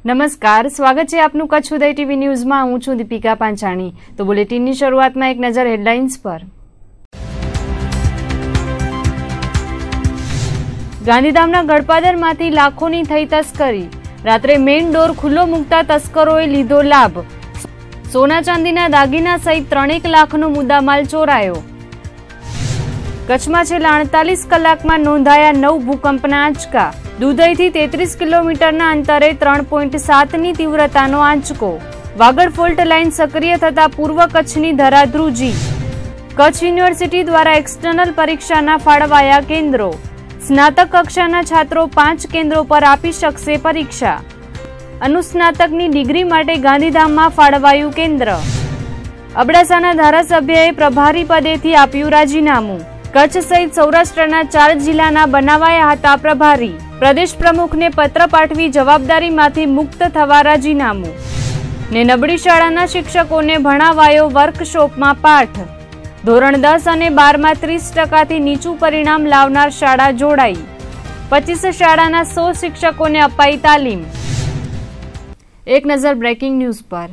નમસ્કાર, સ્વાગત છે આપનું કચ્છ ઉદય ટીવી ન્યૂઝમાં। હું છું દીપિકા પાંચાણી। તો બુલેટિનની શરૂઆતમાં એક નજર હેડલાઇન્સ પર। ગાંધીધામના ગળપાદરમાંથી લાખોની થઈ તસ્કરી। રાત્રે મેઇન ડોર ખુલ્લો મૂકતા તસ્કરોએ લીધો લાભ। સોના ચાંદીના દાગીના સહિત 3 લાખનો મુદ્દામાલ ચોરાયો। કચ્છમાં છેલ્લા 48 કલાકમાં નોંધાયા 9 ભૂકંપના આંચકા। દુધઈથી 33 કિલોમીટરના અંતરે 3.7ની તીવ્રતાનો આંચકો। વાગડ ફોલ્ટ લાઇન સક્રિય થતા પૂર્વ કચ્છની ધરાધ્રુજી। કચ્છ યુનિવર્સિટી દ્વારા એક્સટર્નલ પરીક્ષાના ફાળવાયા કેન્દ્રો। સ્નાતક કક્ષાના છાત્રો 5 કેન્દ્રો પર આપી શકશે પરીક્ષા। અનુસ્નાતકની ડિગ્રી માટે ગાંધીધામમાં ફાળવાયું કેન્દ્ર। અબડાસાના ધારાસભ્યએ પ્રભારી પદેથી આપ્યું રાજીનામું। કચ્છ સહિત સૌરાષ્ટ્રના 4 જિલ્લાના બનાવાયા હતા પ્રભારી। પ્રદેશ પ્રમુખને પત્ર પાઠવી જવાબદારીમાંથી મુક્ત થવા રાજીનામું। ને નબળી શાળાના શિક્ષકોને ભણાવાયો વર્કશોપમાં પાઠ। ધોરણ 10 અને 12માં 30%થી નીચું પરિણામ લાવનાર શાળા જોડાઈ। 25 શાળાના 100 શિક્ષકોને અપાઈ તાલીમ। એક નજર બ્રેકિંગ ન્યૂઝ પર।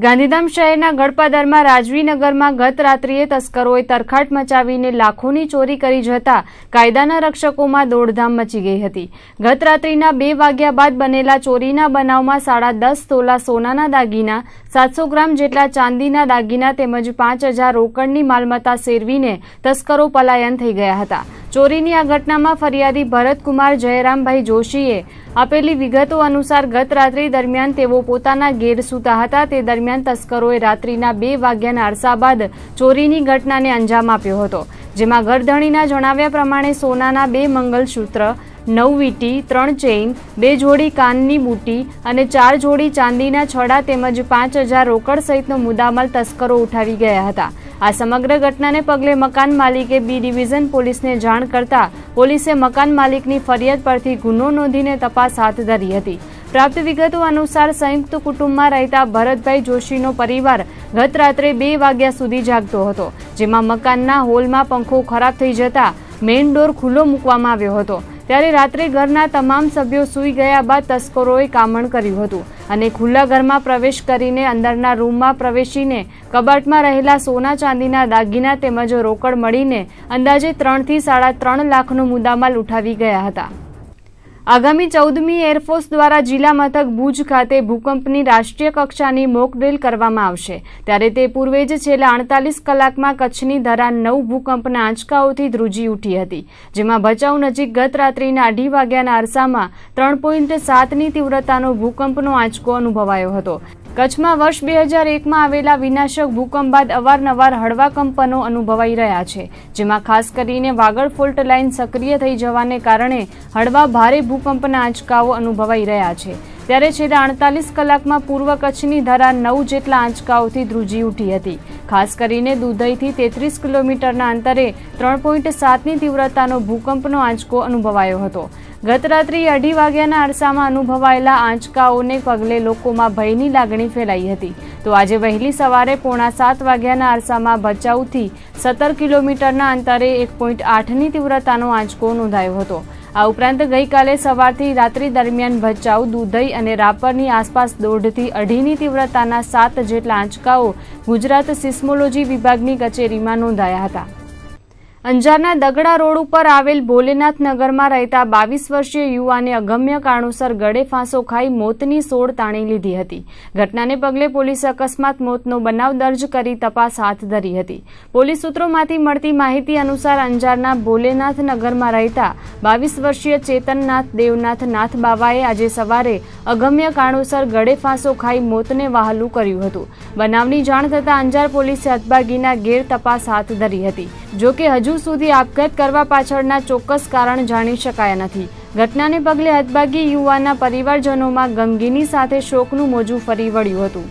ગાંધીધામ શહેરના ગળપાદરમાં રાજવીનગરમાં ગત રાત્રિએ તસ્કરોએ તરખાટ મચાવીને લાખોની ચોરી કરી જતા કાયદાના રક્ષકોમાં દોડધામ મચી ગઈ હતી। ગત રાત્રિના 2 વાગ્યા બાદ બનેલા ચોરીના બનાવમાં 10.5 તોલા સોનાના દાગીના, 700 ગ્રામ જેટલા ચાંદીના દાગીના તેમજ 5000 રોકડની માલમત્તા સેરવીને તસ્કરો પલાયન થઈ ગયા હતા। ચોરીની આ ઘટનામાં ફરિયાદી ભરતકુમાર જયરામભાઈ જોશીએ આપેલી વિગતો અનુસાર ગત રાત્રિ દરમિયાન તેઓ પોતાના ઘેર સૂતા હતા। તે દરમિયાન તસ્કરોએ રાત્રિના 2 વાગ્યાના અરસા બાદ ચોરીની ઘટનાને અંજામ આપ્યો હતો, જેમાં ઘરધણીના જણાવ્યા પ્રમાણે સોનાના 2 મંગલસૂત્ર, 9 વીંટી, 3 ચેઇન, 2 જોડી કાનની બુટી અને 4 જોડી ચાંદીના છડા તેમજ 5000 રોકડ સહિતનો મુદ્દામાલ તસ્કરો ઉઠાવી ગયા હતા। આ સમગ્ર ઘટનાને પગલે મકાન માલિકે બી ડિવિઝન પોલીસને જાણ કરતા પોલીસે મકાન માલિકની ફરિયાદ પરથી ગુનો નોંધીને તપાસ હાથ ધરી હતી। પ્રાપ્ત વિગતો અનુસાર સંયુક્ત કુટુંબમાં રહેતા ભરતભાઈ જોશીનો પરિવાર ગત રાત્રે 2 વાગ્યા સુધી જાગતો હતો, જેમાં મકાનના હોલમાં પંખો ખરાબ થઈ જતા મેઇન ડોર ખુલ્લો મૂકવામાં આવ્યો હતો। ત્યારે રાત્રે ઘરના તમામ સભ્યો સૂઈ ગયા બાદ તસ્કરોએ કામણ કર્યું હતું અને ખુલ્લા ઘરમાં પ્રવેશ કરીને અંદરના રૂમમાં પ્રવેશીને કબાટમાં રહેલા સોના ચાંદીના દાગીના તેમજ રોકડ મળીને અંદાજે 3 થી 3.5 લાખનો મુદ્દામાલ ઉઠાવી ગયા હતા। આગામી 14મી એરફોર્સ દ્વારા જિલ્લા મથક ભુજ ખાતે ભૂકંપની રાષ્ટ્રીય કક્ષાની મોક ડ્રીલ કરવામાં આવશે। ત્યારે તે પૂર્વે જ છેલ્લા 48 કલાકમાં કચ્છની ધરા 9 ભૂકંપના આંચકાઓથી ધ્રુજી ઉઠી હતી, જેમાં ભચાઉ નજીક ગત રાત્રિના 2:30 વાગ્યાના અરસામાં 3.7ની તીવ્રતાનો ભૂકંપનો આંચકો અનુભવાયો હતો। કચ્છમાં વર્ષ 2001માં આવેલા વિનાશક ભૂકંપ બાદ અવારનવાર હળવા કંપનો અનુભવાઈ રહ્યા છે, જેમાં ખાસ કરીને વાગડ ફોલ્ટ લાઇન સક્રિય થઈ જવાને કારણે હળવા ભારે ભૂકંપના આંચકાઓ અનુભવાઈ રહ્યા છે। ત્યારે છેલ્લા 48 કલાકમાં પૂર્વ કચ્છની ધરા 9 જેટલા આંચકાઓથી ધ્રુજી ઉઠી હતી। ખાસ કરીને દુધઈથી 33 કિલોમીટરના અંતરે 3.7ની તીવ્રતાનો ભૂકંપનો આંચકો અનુભવાયો હતો। ગત રાત્રે 2:30 વાગ્યાના અરસામાં અનુભવાયેલા આંચકાઓને પગલે લોકોમાં ભયની લાગણી ફેલાઈ હતી। તો આજે વહેલી સવારે 6:45 વાગ્યાના અરસામાં ભચાઉથી 17 કિલોમીટરના અંતરે 1.8ની તીવ્રતાનો આંચકો નોંધાયો હતો। આ ઉપરાંત ગઈકાલે સવારથી રાત્રિ દરમિયાન ભચાઉ, દુધઈ અને રાપરની આસપાસ 1.5 થી 2.5ની તીવ્રતાના 7 જેટલા આંચકાઓ ગુજરાત સિસ્મોલોજી વિભાગની કચેરીમાં નોંધાયા હતા। અંજારના દગડા રોડ ઉપર આવેલ ભોલેનાથ નગરમાં રહેતા 22 વર્ષીય યુવાને અગમ્ય કારણોસર ગળે ફાંસો ખાઈ મોતની સોળ તાણી લીધી હતી. ઘટનાને પગલે પોલીસે અકસ્માત મોતનો બનાવ દર્જ કરી તપાસ હાથ ધરી હતી. પોલીસ સૂત્રોમાંથી મળતી માહિતી અનુસાર અંજારના ભોલેનાથ નગરમાં રહેતા 22 વર્ષીય ચેતનનાથ દેવનાથ નાથબાવાએ આજે સવારે અગમ્ય કારણોસર ગળે ફાંસો ખાઈ મોતને વહાલું કર્યું હતું. બનાવની જાણ થતાં અંજાર પોલીસે હતભાગીના ઘેર તપાસ હાથ ધરી હતી. જો કે હજુ સુધી આપઘાત કરવા પાછળના ચોક્કસ કારણ જાણી શકાયા નથી. ઘટનાને પગલે હતભાગી યુવાનના પરિવારજનોમાં ગમગીની સાથે શોકનું મોજું ફરી વળ્યું હતું.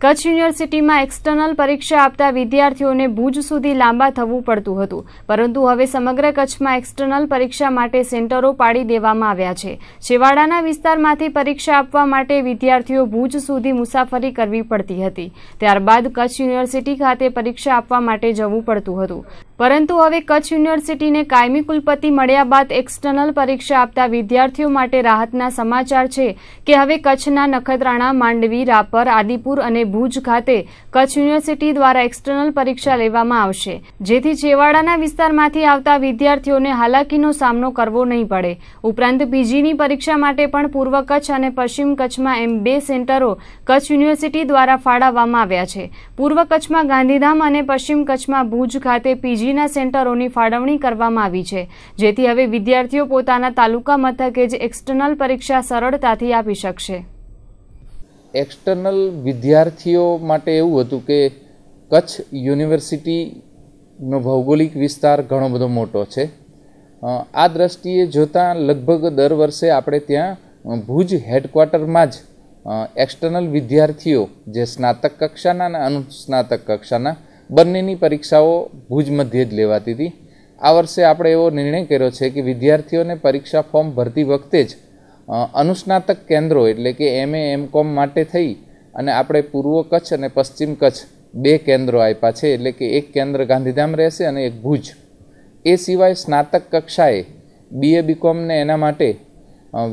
કચ્છ યુનિવર્સિટીમાં એક્સટર્નલ પરીક્ષા આપતા વિદ્યાર્થીઓને ભુજ સુધી લાંબા થવું પડતું હતું, પરંતુ હવે સમગ્ર કચ્છમાં એક્સટર્નલ પરીક્ષા માટે સેન્ટરો પાડી દેવામાં આવ્યા છે. છેવાડાના વિસ્તારમાંથી પરીક્ષા આપવા માટે વિદ્યાર્થીઓ ભુજ સુધી મુસાફરી કરવી પડતી હતી. ત્યારબાદ કચ્છ યુનિવર્સિટી ખાતે પરીક્ષા આપવા માટે જવું પડતું હતું, પરંતુ હવે કચ્છ યુનિવર્સિટીને કાયમી કુલપતિ મળ્યા બાદ એક્સટર્નલ પરીક્ષા આપતા વિદ્યાર્થીઓ માટે રાહતના સમાચાર છે કે હવે કચ્છના નખત્રાણા, માંડવી, રાપર, આદિપુર અને ભુજ ખાતે કચ્છ યુનિવર્સિટી દ્વારા એક્સટર્નલ પરીક્ષા લેવામાં આવશે, જેથી છેવાડાના વિસ્તારમાંથી આવતા વિદ્યાર્થીઓને હાલાકીનો સામનો કરવો નહીં પડે. ઉપરાંત પીજીની પરીક્ષા માટે પણ પૂર્વ કચ્છ અને પશ્ચિમ કચ્છમાં એમ 2 સેન્ટરો કચ્છ યુનિવર્સિટી દ્વારા ફાળવવામાં આવ્યા છે. પૂર્વ કચ્છમાં ગાંધીધામ અને પશ્ચિમ કચ્છમાં ભુજ ખાતે પીજીના સેન્ટરોની ફાળવણી કરવામાં આવી છે, જેથી હવે વિદ્યાર્થીઓ પોતાના તાલુકા મથકે જ એક્સટર્નલ પરીક્ષા સરળતાથી આપી શકશે. એક્સટર્નલ વિદ્યાર્થીઓ માટે એવું હતું કે કચ્છ યુનિવર્સિટીનો ભૌગોલિક વિસ્તાર ઘણો બધો મોટો છે. આ દ્રષ્ટિએ જોતાં લગભગ દર વર્ષે આપણે ત્યાં ભુજ હેડક્વાર્ટરમાં જ એક્સટર્નલ વિદ્યાર્થીઓ જે સ્નાતક કક્ષાના અને અનુસ્નાતક કક્ષાના બંનેની પરીક્ષાઓ ભુજ મધ્યે જ લેવાતી હતી. આ વર્ષે આપણે એવો નિર્ણય કર્યો છે કે વિદ્યાર્થીઓને પરીક્ષા ફોર્મ ભરતી વખતે જ અનુસ્નાતક કેન્દ્રો એટલે કે MA MCOM માટે થઈ અને આપણે પૂર્વ કચ્છ અને પશ્ચિમ કચ્છ 2 કેન્દ્રો આપ્યા છે. એટલે કે એક કેન્દ્ર ગાંધીધામ રહેશે અને એક ભુજ. એ સિવાય સ્નાતક કક્ષાએ BA BCom ને એના માટે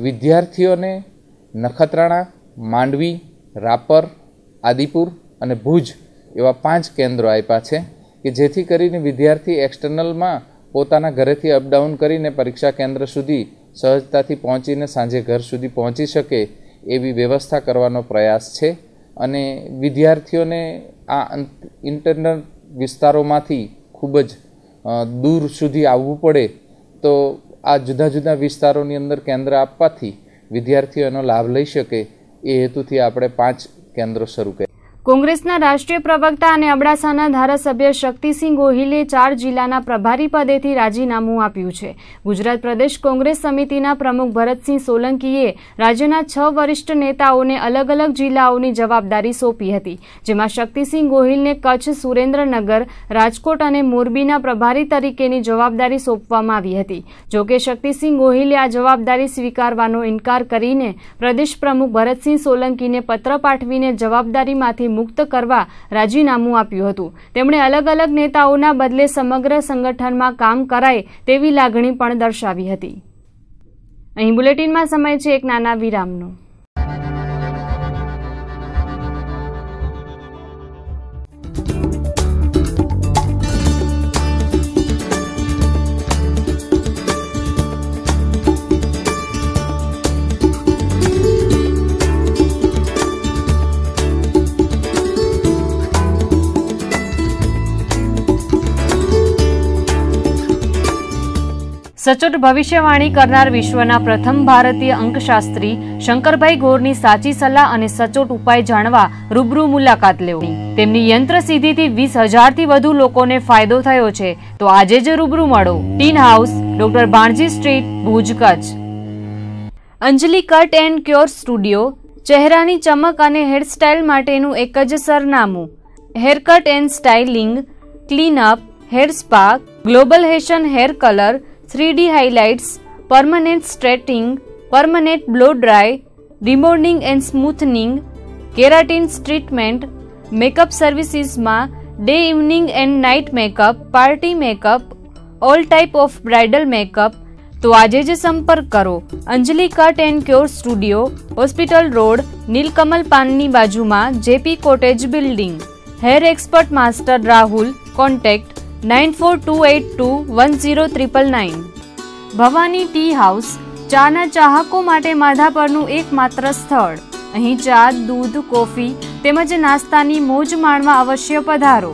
વિદ્યાર્થીઓને નખત્રાણા, માંડવી, રાપર, આદિપુર અને ભુજ એવા 5 કેન્દ્રો આપ્યા છે કે જેથી કરીને વિદ્યાર્થી એક્સટર્નલમાં પોતાના ઘરેથી અપડાઉન કરીને પરીક્ષા કેન્દ્ર સુધી સહજતાથી પહોંચીને સાંજે ઘર સુધી પહોંચી શકે એવી વ્યવસ્થા કરવાનો પ્રયાસ છે. અને વિદ્યાર્થીઓને આ ઇન્ટરનલ વિસ્તારોમાંથી ખૂબ જ દૂર સુધી આવવું પડે તો આ જુદા જુદા વિસ્તારોની અંદર કેન્દ્ર આપવાથી વિદ્યાર્થીઓ એનો લાભ લઈ શકે એ હેતુથી આપણે 5 કેન્દ્રો શરૂ કર્યા. કોંગ્રેસના રાષ્ટ્રીય પ્રવક્તા અને અબડાસાના ધારાસભ્ય શક્તિસિંહ ગોહિલે 4 જિલ્લાના પ્રભારી પદેથી રાજીનામું આપ્યું છે. ગુજરાત પ્રદેશ કોંગ્રેસ સમિતિના પ્રમુખ ભરતસિંહ સોલંકીએ રાજ્યના 6 વરિષ્ઠ નેતાઓને અલગ અલગ જિલ્લાઓની જવાબદારી સોંપી હતી, જેમાં શક્તિસિંહ ગોહિલને કચ્છ, સુરેન્દ્રનગર, રાજકોટ અને મોરબીના પ્રભારી તરીકેની જવાબદારી સોંપવામાં આવી હતી. જોકે શક્તિસિંહ ગોહિલે આ જવાબદારી સ્વીકારવાનો ઇનકાર કરીને પ્રદેશ પ્રમુખ ભરતસિંહ સોલંકીને પત્ર પાઠવીને જવાબદારીમાંથી મુક્ત કરવા રાજીનામું આપ્યું હતું. તેમણે અલગ અલગ નેતાઓના બદલે સમગ્ર સંગઠનમાં કામ કરાય તેવી લાગણી પણ દર્શાવી હતી. અહીં બુલેટિનમાં સમય છે એક નાના વિરામનો. સચોટ ભવિષ્યવાણી કરનાર વિશ્વના પ્રથમ ભારતીય અંકશાસ્ત્રી શંકરભાઈ ગોરની સાચી સલાહ અને સચોટ ઉપાય જાણવા રૂબરૂ મુલાકાત લેવી. તેમની યંત્ર સિદ્ધિથી 20,000થી વધુ લોકોને ફાયદો થયો છે, તો આજે જ રૂબરૂ મળો. Tina house, doctor Bhanji street, Bhuj, Kutch. Anjali cut and cure studio, ચહેરાની ચમક અને હેરસ્ટાઇલ માટેનું એક જ સરનામું. Haircut and styling, cleanup, hair spa, global હેશન hair colour, 3D highlights, permanent straightening, permanent blow dry, remodeling and smoothing, keratin treatment, makeup services માં day, evening and night makeup, party makeup, all type of bridal makeup. તો આજે જ સંપર્ક કરો Anjali cut and cure studio, hospital road, Neelkamal પાનની બાજુમાં, JP cottage building. Hair expert master Rahul. Contact 9428210999. Bhavani tea house, ચાના ચાહકો માટે માધાપરનું એકમાત્ર સ્થળ. અહીં ચા, દૂધ, કોફી તેમજ નાસ્તાની મોજ માણવા અવશ્ય પધારો.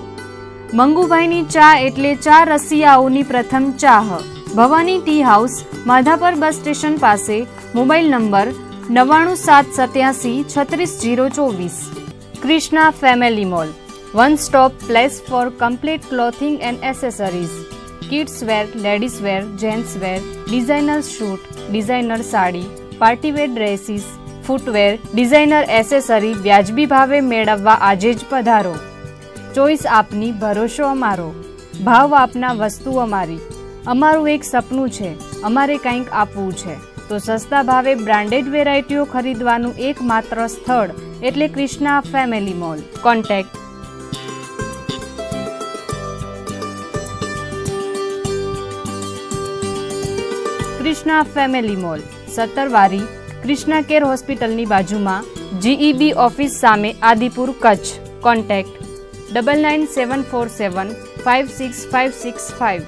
મંગુભાઈની ચા એટલે ચા રસિયાઓની પ્રથમ ચાહ. Bhavani tea house, Madhapar bus station પાસે. Mobile number 9978736024. Krishna family mall, one stop place for complete clothing and accessories. Kids wear, ladies wear, gents wear, designer suit, designer sari, party wear dresses, footwear, designer accessory વ્યાજબી ભાવે મેળવવા આજે જ પધારો. ચોઈસ આપની, ભરોસો અમારો. ભાવ આપના, વસ્તુ અમારી. અમારું એક સપનું છે, અમારે કંઈક આપવું છે, તો સસ્તા ભાવે બ્રાન્ડેડ વેરાયટીઓ ખરીદવાનું એકમાત્ર સ્થળ એટલે Krishna family mall. Contact Krishna family mall, 17 વારી, કૃષ્ણા કેર હોસ્પિટલની બાજુમાં, GEB ઓફિસ સામે, આદિપુર, કચ્છ. કોન્ટેક્ટ 9974756565.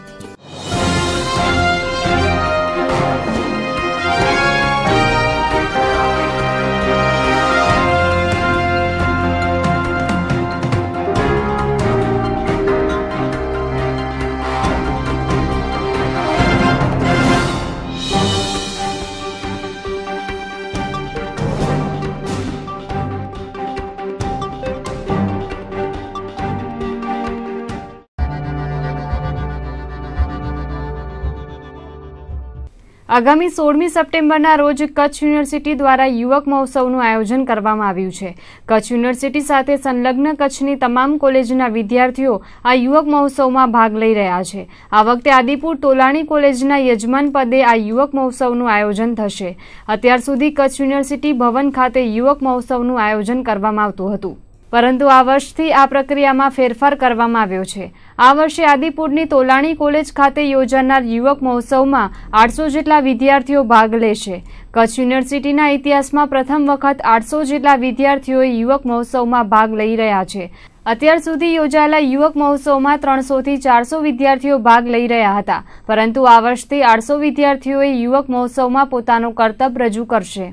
આગામી 16મી સપ્ટેમ્બરના રોજ કચ્છ યુનિવર્સિટી દ્વારા યુવક મહોત્સવનું આયોજન કરવામાં આવ્યું છે. કચ્છ યુનિવર્સિટી સાથે સંલગ્ન કચ્છની તમામ કોલેજના વિદ્યાર્થીઓ આ યુવક મહોત્સવમાં ભાગ લઈ રહ્યા છે. આ વખતે આદિપુર તોલાણી કોલેજના યજમાન પદે આ યુવક મહોત્સવનું આયોજન થશે. અત્યાર સુધી કચ્છ યુનિવર્સિટી ભવન ખાતે યુવક મહોત્સવનું આયોજન કરવામાં આવતું હતું, પરંતુ આ વર્ષથી આ પ્રક્રિયામાં ફેરફાર કરવામાં આવ્યો છે. આ વર્ષે આદિપુરની તોલાણી કોલેજ ખાતે યોજાનાર યુવક મહોત્સવમાં 800 જેટલા વિદ્યાર્થીઓ ભાગ લેશે. કચ્છ યુનિવર્સિટીના ઇતિહાસમાં પ્રથમ વખત 800 જેટલા વિદ્યાર્થીઓ યુવક મહોત્સવમાં ભાગ લઈ રહ્યા છે. અત્યાર સુધી યોજાયેલા યુવક મહોત્સવમાં 300 થી 400 વિદ્યાર્થીઓ ભાગ લઈ રહ્યા હતા, પરંતુ આ વર્ષથી 800 વિદ્યાર્થીઓએ યુવક મહોત્સવમાં પોતાનો કરતબ રજૂ કરશે.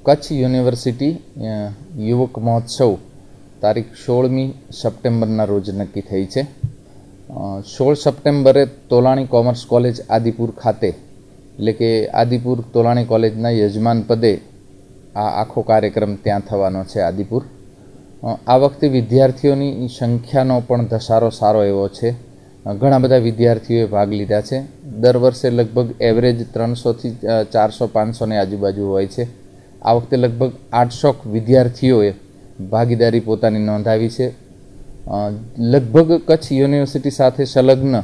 કચ્છ યુનિવર્સિટી યુવક મહોત્સવ તારીખ 16મી સપ્ટેમ્બરના રોજ નક્કી થઈ છે. 16 સપ્ટેમ્બરે તોલાણી કોમર્સ કોલેજ આદિપુર ખાતે, એટલે કે આદિપુર તોલાણી કોલેજના યજમાન પદે આ આખો કાર્યક્રમ ત્યાં થવાનો છે આદિપુર. આ વખતે વિદ્યાર્થીઓની સંખ્યાનો પણ ધસારો સારો એવો છે. ઘણા બધા વિદ્યાર્થીઓએ ભાગ લીધા છે. દર વર્ષે લગભગ એવરેજ 300થી 400 500ની આજુબાજુ હોય છે. આ વખતે લગભગ 800 વિદ્યાર્થીઓએ ભાગીદારી પોતાની નોંધાવી છે. લગભગ કચ્છ યુનિવર્સિટી સાથે સંલગ્ન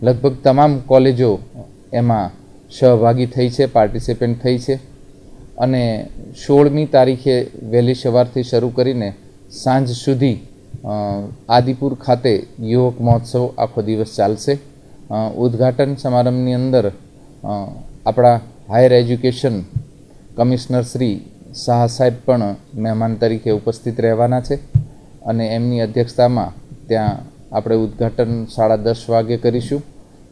લગભગ તમામ કોલેજો એમાં સહભાગી થઈ છે, પાર્ટિસિપેન્ટ થઈ છે. અને 16મી તારીખે વહેલી સવારથી શરૂ કરીને સાંજ સુધી આદિપુર ખાતે યુવક મહોત્સવ આખો દિવસ ચાલશે. ઉદ્ઘાટન સમારંભની અંદર આપણા higher education commissioner Shri Shah સાહેબ પણ મહેમાન તરીકે ઉપસ્થિત રહેવાના છે અને એમની અધ્યક્ષતામાં ત્યાં આપણે ઉદ્ઘાટન 10:30 વાગે કરીશું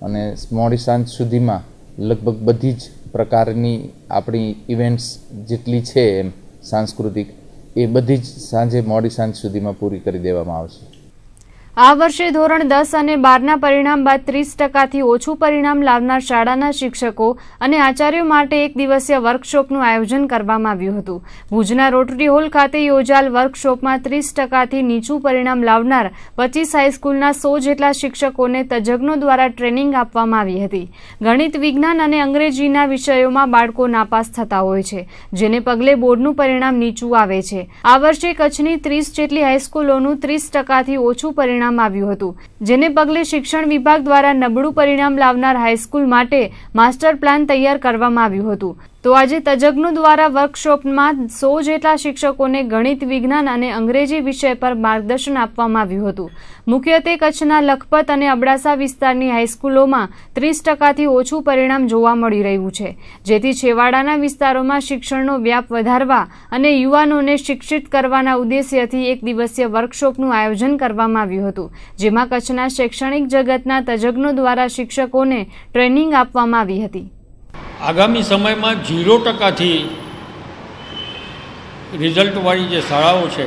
અને મોડી સાંજ સુધીમાં લગભગ બધી જ પ્રકારની આપણી ઇવેન્ટ્સ જેટલી છે એમ સાંસ્કૃતિક એ બધી જ સાંજે મોડી સાંજ સુધીમાં પૂરી કરી દેવામાં આવશે. આ વર્ષે ધોરણ 10 અને 12ના પરિણામ બાદ 30%થી ઓછું પરિણામ લાવનાર શાળાના શિક્ષકો અને આચાર્યો માટે એક દિવસીય વર્કશોપનું આયોજન કરવામાં આવ્યું હતું. ભુજના રોટરી હોલ ખાતે યોજાયેલ વર્કશોપમાં 30%થી નીચું પરિણામ લાવનાર 25 હાઈસ્કૂલના 100 જેટલા શિક્ષકોને તજજ્ઞો દ્વારા ટ્રેનિંગ આપવામાં આવી હતી. ગણિત, વિજ્ઞાન અને અંગ્રેજીના વિષયોમાં બાળકો નાપાસ થતા હોય છે, જેને પગલે બોર્ડનું પરિણામ નીચું આવે છે. આ વર્ષે કચ્છની 30 જેટલી હાઈસ્કૂલોનું 30%થી ઓછું પરિણામ આવ્યું હતું, જેને પગલે શિક્ષણ વિભાગ દ્વારા નબળું પરિણામ લાવનાર હાઈસ્કૂલ માટે માસ્ટર પ્લાન તૈયાર કરવામાં આવ્યું હતું. તો આજે તજજ્ઞો દ્વારા વર્કશોપમાં 100 જેટલા શિક્ષકોને ગણિત, વિજ્ઞાન અને અંગ્રેજી વિષય પર માર્ગદર્શન આપવામાં આવ્યું હતું। મુખ્યત્વે કચ્છના લખપત અને અબડાસા વિસ્તારની હાઈસ્કૂલોમાં 30%થી ઓછું પરિણામ જોવા મળી રહ્યું છે, જેથી છેવાડાના વિસ્તારોમાં શિક્ષણનો વ્યાપ વધારવા અને યુવાનોને શિક્ષિત કરવાના ઉદ્દેશ્યથી એક દિવસીય વર્કશોપનું આયોજન કરવામાં આવ્યું હતું, જેમાં કચ્છના શૈક્ષણિક જગતના તજજ્ઞો દ્વારા શિક્ષકોને ટ્રેનિંગ આપવામાં આવી હતી। આગામી સમયમાં 0%થી રિઝલ્ટવાળી જે શાળાઓ છે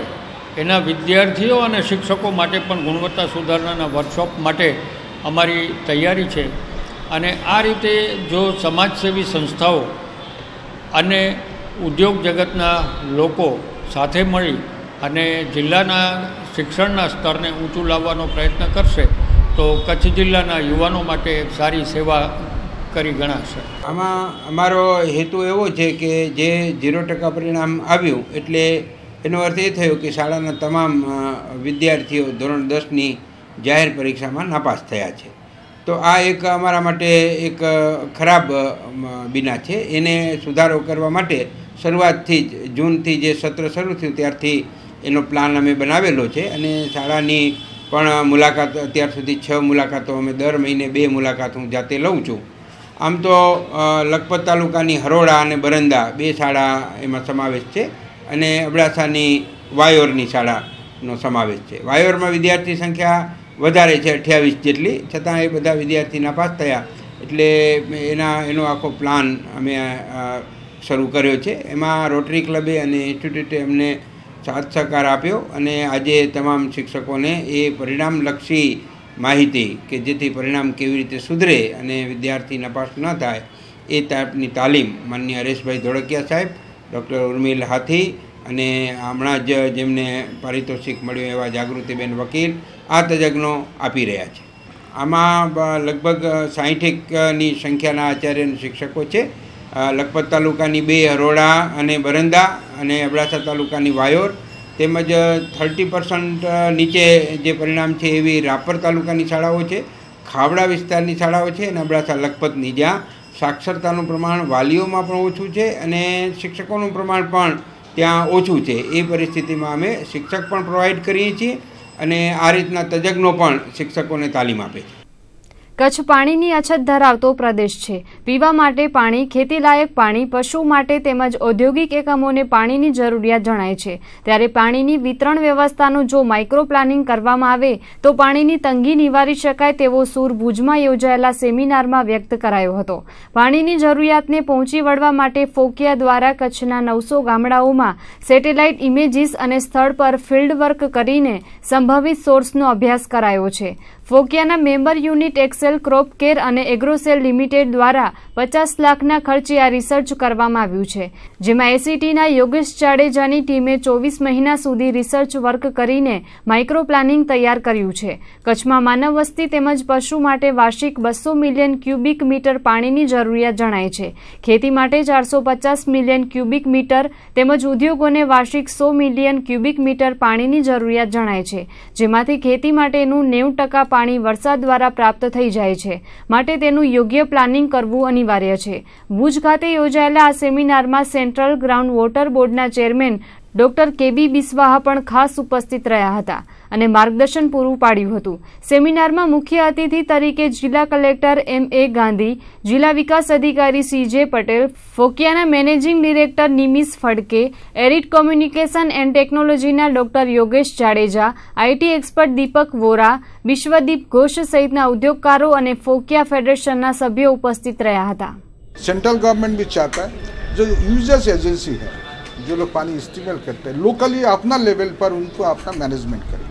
એના વિદ્યાર્થીઓ અને શિક્ષકો માટે પણ ગુણવત્તા સુધારણાના વર્કશોપ માટે અમારી તૈયારી છે। અને આ રીતે જો સમાજસેવી સંસ્થાઓ અને ઉદ્યોગ જગતના લોકો સાથે મળી અને જિલ્લાના શિક્ષણના સ્તરને ઊંચું લાવવાનો પ્રયત્ન કરશે તો કચ્છ જિલ્લાના યુવાનો માટે એક સારી સેવા કરી ગણાશે। આમાં અમારો હેતુ એવો છે કે જે 0% પરિણામ આવ્યું એટલે એનો અર્થ એ થયો કે શાળાના તમામ વિદ્યાર્થીઓ ધોરણ 10ની જાહેર પરીક્ષામાં નાપાસ થયા છે। તો આ એક અમારા માટે એક ખરાબ બિના છે। એને સુધારો કરવા માટે શરૂઆતથી જ જૂનથી જે સત્ર શરૂ થયું ત્યારથી એનો પ્લાન અમે બનાવેલો છે અને શાળાની પણ મુલાકાત અત્યાર સુધી 6 મુલાકાતો અમે દર મહિને 2 મુલાકાત હું જાતે લઉં છું। આમ તો લખપત તાલુકાની હરોડા અને બરંદા 2 શાળા એમાં સમાવેશ છે અને અબડાસાની વાયોરની શાળાનો સમાવેશ છે। વાયોરમાં વિદ્યાર્થી સંખ્યા વધારે છે 28 જેટલી, છતાં એ બધા વિદ્યાર્થી નાપાસ થયા એટલે એનો આખો પ્લાન અમે શરૂ કર્યો છે। એમાં રોટરી ક્લબે અને ઇન્સ્ટિટ્યૂટે અમને સાથ સહકાર આપ્યો અને આજે તમામ શિક્ષકોને એ પરિણામલક્ષી માહિતી કે જેથી પરિણામ કેવી રીતે સુધરે અને વિદ્યાર્થી નપાસ ન થાય એ ટાઈપની તાલીમ માનનીય હરેશભાઈ ધોળકિયા સાહેબ, ડૉક્ટર ઉર્મિલ હાથી અને હમણાં જ જેમને પારિતોષિક મળ્યું એવા જાગૃતિબેન વકીલ આ તજજ્ઞો આપી રહ્યા છે। આમાં લગભગ 60ની સંખ્યાના આચાર્ય અને શિક્ષકો છે। લખપત તાલુકાની 2 હરોડા અને બરંદા અને અબડાસા તાલુકાની વાયોર તેમજ 30% નીચે જે પરિણામ છે એવી રાપર તાલુકાની શાળાઓ છે, ખાવડા વિસ્તારની શાળાઓ છે અને અબડાસા લખપતની જ્યાં સાક્ષરતાનું પ્રમાણ વાલીઓમાં પણ ઓછું છે અને શિક્ષકોનું પ્રમાણ પણ ત્યાં ઓછું છે। એ પરિસ્થિતિમાં અમે શિક્ષક પણ પ્રોવાઈડ કરીએ છીએ અને આ રીતના તજજ્ઞો પણ શિક્ષકોને તાલીમ આપે છે। કચ્છ પાણીની અછત ધરાવતો પ્રદેશ છે। પીવા માટે પાણી, ખેતીલાયક પાણી, પશુ માટે તેમજ ઔદ્યોગિક એકમોને પાણીની જરૂરિયાત જણાય છે। ત્યારે પાણીની વિતરણ વ્યવસ્થાનું જો માઇક્રો પ્લાનિંગ કરવામાં આવે તો પાણીની તંગી નિવારી શકાય તેવો સૂર ભુજમાં યોજાયેલા સેમિનારમાં વ્યક્ત કરાયો હતો। પાણીની જરૂરિયાતને પહોંચી વળવા માટે ફોકિયા દ્વારા કચ્છના 900 ગામડાઓમાં સેટેલાઇટ ઇમેજીસ અને સ્થળ પર ફિલ્ડ વર્ક કરીને સંભવિત સોર્સનો અભ્યાસ કરાયો છે। ફોકિયાના member unit Excel crop care અને એગ્રોસેલ લિમિટેડ દ્વારા 50 લાખના ખર્ચે આ રિસર્ચ કરવામાં આવ્યું છે, જેમાં એસીટીના યોગેશ જાડેજાની ટીમે 24 મહિના સુધી રિસર્ચ વર્ક કરીને માઇક્રો પ્લાનિંગ તૈયાર કર્યું છે। કચ્છમાં માનવ વસ્તી તેમજ પશુ માટે વાર્ષિક 200 મિલિયન ક્યુબિક મીટર પાણીની જરૂરિયાત જણાય છે। ખેતી માટે 450 મિલિયન ક્યુબિક મીટર તેમજ ઉદ્યોગોને વાર્ષિક 100 મિલિયન ક્યુબિક મીટર પાણીની જરૂરિયાત જણાય છે, જેમાંથી ખેતી માટેનું 90% પાણી વરસાદ દ્વારા પ્રાપ્ત થઈ જાય છે, માટે તેનું યોગ્ય પ્લાનિંગ કરવું અનિવાર્ય છે। ભુજ ખાતે યોજાયેલા આ સેમિનારમાં સેન્ટ્રલ ગ્રાઉન્ડ વોટર બોર્ડના ચેરમેન ડોક્ટર કેબી બિસ્વાહા પણ ખાસ ઉપસ્થિત રહ્યા હતા અને માર્ગદર્શન પૂરું પાડ્યું હતું। સેમિનારમાં મુખ્ય અતિથિ તરીકે જિલ્લા કલેક્ટર MA ગાંધી, જિલ્લા વિકાસ અધિકારી CJ પટેલ, ફોકિયાના managing director Nimish Phadke, arid communication and ટેકનોલોજીના doctor Yogesh Jadeja, IT expert Deepak Vora, Vishwadeep Ghosh સહિતના ઉદ્યોગકારો અને ફોકિયા ફેડરેશનના સભ્યો ઉપસ્થિત રહ્યા હતા। सेंट्रल गवर्नमेंट भी चाहता है जो यूजर्स एजेंसी है जो लोग पानी इस्तेमाल करते हैं लोकली अपना लेवल पर उनको अपना मैनेजमेंट करें।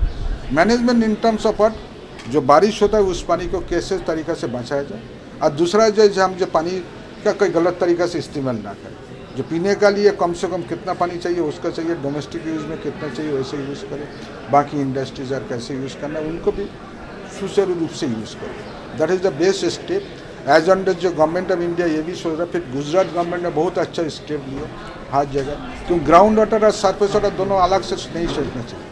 Management in terms of what जो बारिश होता है उस पानी को कैसे तरीक़ा से बचाया जाए और दूसरा जो हम जो पानी का कोई गलत तरीक़ा से इस्तेमाल ना करें। जो पीने का लिए कम से कम कितना पानी चाहिए उसका चाहिए, डोमेस्टिक यूज़ में कितना चाहिए वैसे यूज़ करें, बाकी इंडस्ट्रीज और कैसे यूज़ करना है उनको भी सुचारू रूप से यूज़ करें। That is the best step. As on जो गवर्नमेंट ऑफ इंडिया ये भी सोच रहा है, फिर गुजरात गवर्नमेंट ने बहुत अच्छा स्टेप लिया हर जगह, क्योंकि ग्राउंड वाटर और सरफेस वाटर दोनों अलग से नहीं सोचना चाहिए,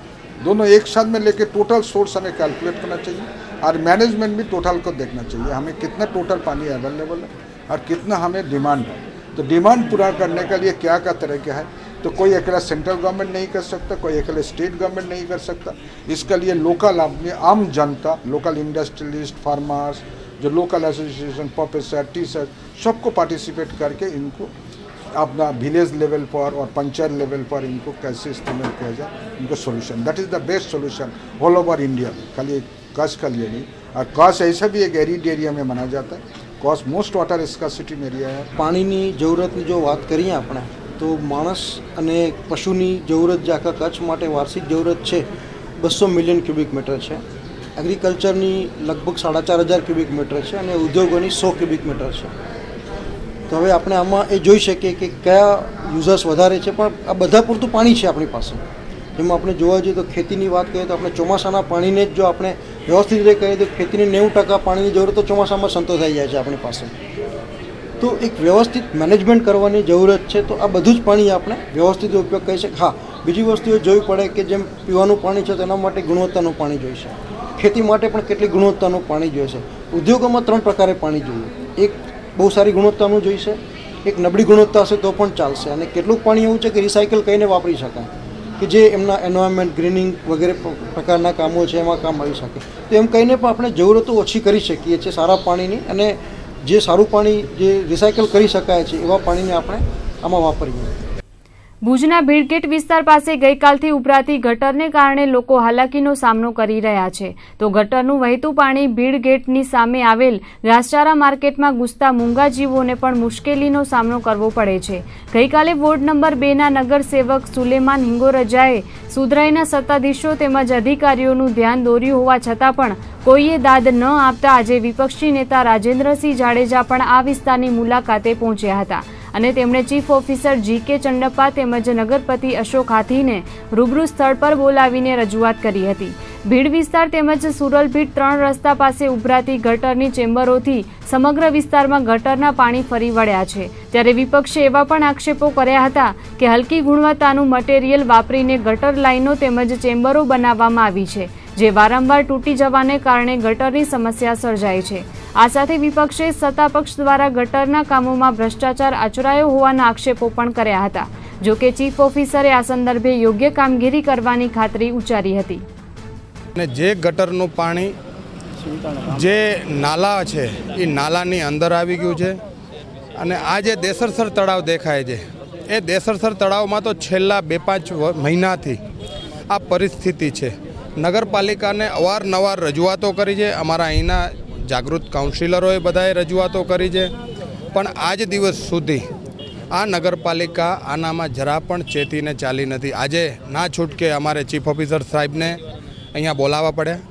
दोनों एक साथ में लेके टोटल सोर्स हमें कैलकुलेट करना चाहिए और मैनेजमेंट भी टोटल को देखना चाहिए, हमें कितना टोटल पानी अवेलेबल है और कितना हमें डिमांड है। तो डिमांड पूरा करने के लिए क्या क्या तरीका है, तो कोई अकेला सेंट्रल गवर्नमेंट नहीं कर सकता, कोई अकेले स्टेट गवर्नमेंट नहीं कर सकता। इसके लिए लोकल आदमी, आम जनता, लोकल इंडस्ट्रियलिस्ट, फार्मर्स, जो लोकल एसोसिएशन, प्रोफेसर, टीचर, सबको पार्टिसिपेट करके इनको अपना विलेज लेवल पर और पंचायत लेवल पर इनको कैसे इस्तेमाल किया जाए, इनको solution, that is the best solution all over India, खाली कच्छ का लिए नहीं। और कच्छ ऐसा भी एक एरिड एरिया में माना जाता है, Kutch most water scarcity area है। પાણીની જરૂરતની જો વાત કરીએ આપણે તો માણસ અને પશુની જરૂરત જે આખા કચ્છ માટે વાર્ષિક જરૂરત છે 200 મિલિયન ક્યુબિક મીટર છે, એગ્રીકલ્ચરની લગભગ 4500 ક્યુબિક મીટર છે અને ઉદ્યોગોની 100 ક્યુબિક મીટર છે। તો હવે આપણે આમાં એ જોઈ શકીએ કે કયા યુઝર્સ વધારે છે, પણ આ બધા પૂરતું પાણી છે આપણી પાસે। જેમાં આપણે જોવા જઈએ તો ખેતીની વાત કરીએ તો આપણે ચોમાસાના પાણીને જ જો આપણે વ્યવસ્થિત રીતે કરીએ તો ખેતીની 90% પાણીની જરૂરત તો ચોમાસામાં સંતોષાઈ જાય છે આપણી પાસે। તો એક વ્યવસ્થિત મેનેજમેન્ટ કરવાની જરૂરત છે। તો આ બધું જ પાણી આપણે વ્યવસ્થિત ઉપયોગ કરી શકીએ। હા, બીજી વસ્તુ એ જોવી પડે કે જેમ પીવાનું પાણી છે તેના માટે ગુણવત્તાનું પાણી જોઈશે, ખેતી માટે પણ કેટલી ગુણવત્તાનું પાણી જોઈશે। ઉદ્યોગોમાં 3 પ્રકારે પાણી જોઈએ, એક બહુ સારી ગુણવત્તાનું જોઈશે, એક નબળી ગુણવત્તા હશે તો પણ ચાલશે, અને કેટલુંક પાણી એવું છે કે રિસાયકલ કરીને વાપરી શકાય, કે જે એમના એન્વાયરમેન્ટ, ગ્રીનિંગ વગેરે પ્રકારના કામો છે એમાં કામ આવી શકે। તો એમ કહીને પણ આપણે જરૂરતો ઓછી કરી શકીએ છીએ સારા પાણીની, અને જે સારું પાણી જે રિસાયકલ કરી શકાય છે એવા પાણીને આપણે આમાં વાપરીએ। ભુજના ભીડગેટ વિસ્તાર પાસે ગઈકાલથી ઉભરાતી ગટરને કારણે લોકો હાલાકીનો સામનો કરી રહ્યા છે, તો ગટરનું વહેતું પાણી ભીડગેટની સામે આવેલ ઘાસચારા માર્કેટમાં ઘૂસતા મૂંગા જીવોને પણ મુશ્કેલીનો સામનો કરવો પડે છે। ગઈકાલે વોર્ડ નંબર 2ના નગરસેવક સુલેમાન હિંગોરજાએ સુધરાઈના સત્તાધીશો તેમજ અધિકારીઓનું ધ્યાન દોર્યું હોવા છતાં પણ કોઈએ દાદ ન આપતા આજે વિપક્ષી નેતા રાજેન્દ્રસિંહ જાડેજા પણ આ વિસ્તારની મુલાકાતે પહોંચ્યા હતા અને તેમણે ચીફ ઓફિસર G.K. ચંડપ્પા તેમજ નગરપતિ અશોક હાથીને રૂબરૂ સ્થળ પર બોલાવીને રજૂઆત કરી હતી। ભીડ વિસ્તાર તેમજ સુરલભીડ 3 રસ્તા પાસે ઉભરાતી ગટરની ચેમ્બરોથી સમગ્ર વિસ્તારમાં ગટરના પાણી ફરી વળ્યા છે, ત્યારે વિપક્ષે એવા પણ આક્ષેપો કર્યા હતા કે હલકી ગુણવત્તાનું મટીરીયલ વાપરીને ગટર લાઈનો તેમજ ચેમ્બરો બનાવવામાં આવી છે, જે વારંવાર તૂટી જવાને કારણે ગટરની સમસ્યા સર્જાય છે। આ સાથે વિપક્ષે સત્તાપક્ષ દ્વારા ગટરના કામોમાં ભ્રષ્ટાચાર આચરાયો હોવાના આક્ષેપો પણ કર્યા હતા, જો કે ચીફ ઓફિસરે આ સંદર્ભે યોગ્ય કામગીરી કરવાની ખાતરી ઉચ્ચારી હતી। અને જે ગટરનું પાણી જે નાલા છે એ નાલાની અંદર આવી ગયું છે, અને આ જે દેસરસર તળાવ દેખાય છે એ દેસરસર તળાવમાં તો છેલ્લા 2-5 મહિનાથી આ પરિસ્થિતિ છે। નગરપાલિકાને અવારનવાર રજૂઆતો કરી છે, અમારા અહીંના જાગૃત કાઉન્સિલરોએ બધાએ રજૂઆતો કરી છે, પણ આજ દિવસ સુધી આ નગરપાલિકા આનામાં જરા પણ ચેતીને ચાલી નથી। આજે ના છૂટકે અમારે ચીફ ઓફિસર સાહેબને અહીંયા બોલાવવા પડ્યા,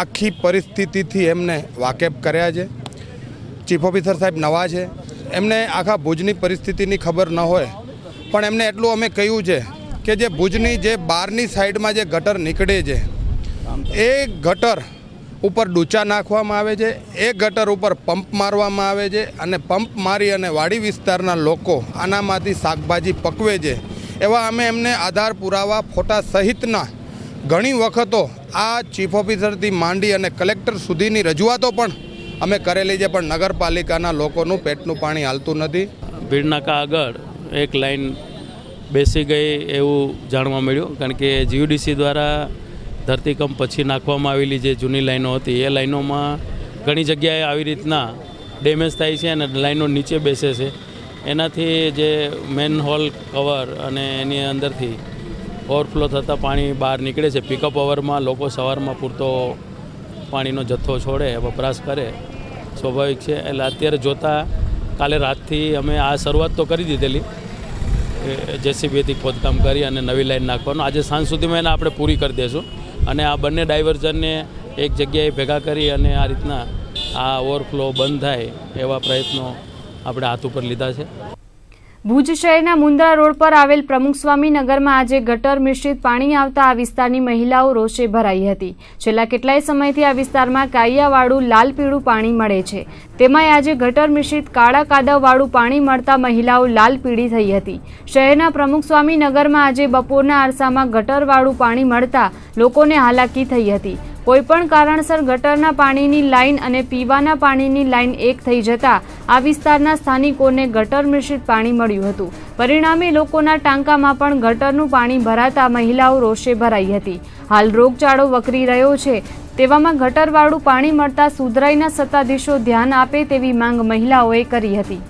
આખી પરિસ્થિતિથી એમને વાકેફ કર્યા છે। ચીફ ઓફિસર સાહેબ નવા છે, એમને આખા ભુજની પરિસ્થિતિની ખબર ન હોય, પણ એમને એટલું અમે કહ્યું છે કે જે ભુજની જે બહારની સાઈડમાં જે ગટર નીકળે છે એ ગટર ઉપર ડૂચા નાખવામાં આવે છે, એ ગટર ઉપર પંપ મારવામાં આવે છે, અને પંપ મારી અને વાડી વિસ્તારના લોકો આનામાંથી શાકભાજી પકવે છે। એવા અમે એમને આધાર પુરાવા ફોટા સહિતના ઘણી વખતો આ ચીફ ઓફિસરથી માંડી અને કલેક્ટર સુધીની રજૂઆતો પણ અમે કરેલી છે, પણ નગરપાલિકાના લોકોનું પેટનું પાણી હાલતું નથી। ભીડનાકા આગળ એક લાઈન બેસી ગઈ એવું જાણવા મળ્યું, કારણ કે GUDC દ્વારા ધરતીકંપ પછી નાખવામાં આવેલી જે જૂની લાઈનો હતી એ લાઈનોમાં ઘણી જગ્યાએ આવી રીતના ડેમેજ થાય છે અને લાઈનો નીચે બેસે છે, એનાથી જે મેન હોલ કવર અને એની અંદરથી ઓવરફ્લો થતાં પાણી બહાર નીકળે છે। પિકઅપ અવરમાં લોકો સવારમાં પૂરતો પાણીનો જથ્થો છોડે, વપરાશ કરે, સ્વાભાવિક છે। એટલે અત્યારે જોતાં કાલે રાતથી અમે આ શરૂઆત તો કરી દીધેલી, JCBથી ખોદકામ કરી અને નવી લાઈન નાખવાનું, આજે સાંજ સુધીમાં એને આપણે પૂરી કરી દઈશું, અને આ બંને ડાયવર્ઝનને એક જગ્યાએ ભેગા કરી અને આ રીતના આ ઓવરફ્લો બંધ થાય એવા પ્રયત્નો આપણે હાથ ઉપર લીધા છે। ભુજ શહેરના મુન્દ્રા રોડ પર આવેલ પ્રમુખસ્વામી નગરમાં આજે ગટર મિશ્રિત પાણી આવતા આ વિસ્તારની મહિલાઓ રોષે ભરાઈ હતી। છેલ્લા કેટલાય સમયથી આ વિસ્તારમાં કાળિયાવાળું લાલ પીળું પાણી મળે છે, તેમાંય આજે ગટર મિશ્રિત કાળા કાદવવાળું પાણી મળતા મહિલાઓ લાલ પીળી થઈ હતી। શહેરના પ્રમુખસ્વામી નગરમાં આજે બપોરના અરસામાં ગટરવાળું પાણી મળતા લોકોને હાલાકી થઈ હતી। કોઈપણ કારણસર ગટરના પાણીની લાઇન અને પીવાના પાણીની લાઇન એક થઈ જતા આ વિસ્તારના સ્થાનિકોને ગટર મિશ્રિત પાણી મળ્યું હતું. પરિણામે લોકોના ટાંકામાં પણ ગટરનું પાણી ભરાતા મહિલાઓ રોષે ભરાઈ હતી. હાલ રોગચાળો વકરી રહ્યો છે, તેવામાં ગટરવાળું પાણી મળતા સુધરાઈના સત્તાધીશો ધ્યાન આપે તેવી માંગ મહિલાઓએ કરી હતી.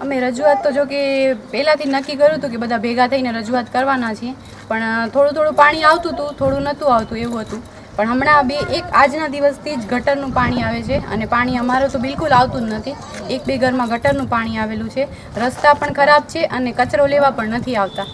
અમે રજૂઆત તો જો કે પહેલાંથી નક્કી કર્યું હતું કે બધા ભેગા થઈને રજૂઆત કરવાના છીએ, પણ થોડું પાણી આવતું હતું, થોડું નહોતું આવતું એવું હતું. પણ હમણાં આજના દિવસથી જ ગટરનું પાણી આવે છે અને પાણી અમારું તો બિલકુલ આવતું જ નથી. 1-2 ઘરમાં ગટરનું પાણી આવેલું છે. રસ્તા પણ ખરાબ છે અને કચરો લેવા પણ નથી આવતા.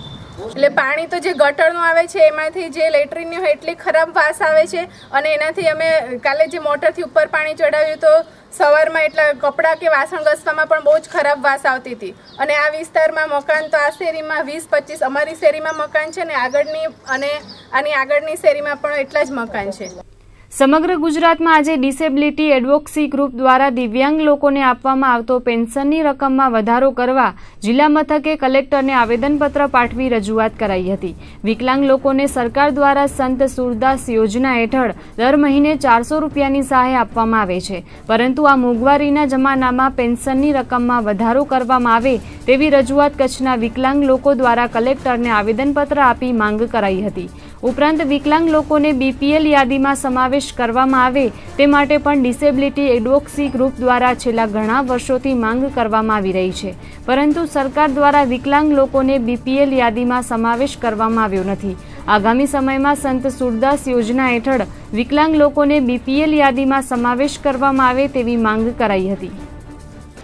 એટલે પાણી તો જે ગટરનું આવે છે એમાંથી જે લેટ્રિનની હોય એટલી ખરાબ વાસ આવે છે અને એનાથી અમે કાલે જે મોટરથી ઉપર પાણી ચડાવ્યું તો સવારમાં એટલા કપડાં કે વાસણ ઘસવામાં પણ બહુ જ ખરાબ વાસ આવતી હતી. અને આ વિસ્તારમાં મકાન તો આ શેરીમાં 20-25 અમારી શેરીમાં મકાન છે ને આગળની અને આની આગળની શેરીમાં પણ એટલા જ મકાન છે. સમગ્ર ગુજરાતમાં આજે ડિસેબિલિટી એડવોકેસી ગ્રુપ દ્વારા દિવ્યાંગ લોકોને આપવામાં આવતો પેન્શનની રકમમાં વધારો કરવા જિલ્લા મથકે કલેક્ટરને આવેદનપત્ર પાઠવી રજૂઆત કરાઈ હતી. વિકલાંગ લોકોને સરકાર દ્વારા સંત સુરદાસ યોજના હેઠળ દર મહિને 400 રૂપિયાની સહાય આપવામાં આવે છે, પરંતુ આ મોંઘવારીના જમાનામાં પેન્શનની રકમમાં વધારો કરવામાં આવે તેવી રજૂઆત કચ્છના વિકલાંગ લોકો દ્વારા કલેક્ટરને આવેદનપત્ર આપી માંગ કરાઈ હતી. ઉપરાંત વિકલાંગ લોકોને બીપીએલ યાદીમાં સમાવેશ કરવામાં આવે તે માટે પણ ડિસેબિલિટી એડવોકેસી ગ્રુપ દ્વારા છેલ્લા ઘણા વર્ષોથી માંગ કરવામાં આવી રહી છે, પરંતુ સરકાર દ્વારા વિકલાંગ લોકોને બીપીએલ યાદીમાં સમાવેશ કરવામાં આવ્યો નથી. આગામી સમયમાં સંત સુરદાસ યોજના હેઠળ વિકલાંગ લોકોને બીપીએલ યાદીમાં સમાવેશ કરવામાં આવે તેવી માંગ કરાઈ હતી.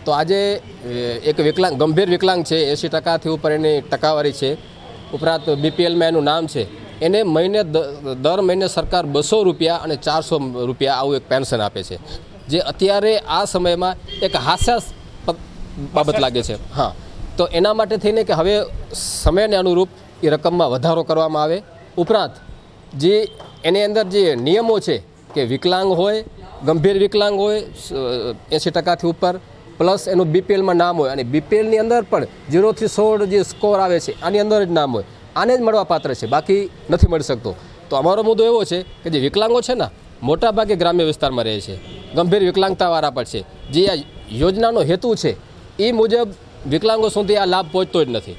તો આજે એક ગંભીર વિકલાંગ છે, 80% ઉપર એની ટકાવારી છે. ઉપરાંત બીપીએલમાં એનું નામ છે. એને દર મહિને સરકાર 200 રૂપિયા અને 400 રૂપિયા આવું એક પેન્શન આપે છે, જે અત્યારે આ સમયમાં એક હાસ્યાસ્પદ બાબત લાગે છે. હા, તો એના માટે થઈને કે હવે સમયને અનુરૂપ એ રકમમાં વધારો કરવામાં આવે. ઉપરાંત જે એની અંદર જે નિયમો છે કે વિકલાંગ હોય, ગંભીર વિકલાંગ હોય 80%થી ઉપર, પ્લસ એનું બીપીએલમાં નામ હોય અને બીપીએલની અંદર પણ 0 થી 16 જે સ્કોર આવે છે આની અંદર જ નામ હોય, આને જ મળવા પાત્ર છે, બાકી નથી મળી શકતો. તો અમારો મુદ્દો એવો છે કે જે વિકલાંગો છે ને મોટાભાગે ગ્રામ્ય વિસ્તારમાં રહે છે, ગંભીર વિકલાંગતાવાળા પણ છે, જે આ યોજનાનો હેતુ છે એ મુજબ વિકલાંગો સુધી આ લાભ પહોંચતો જ નથી.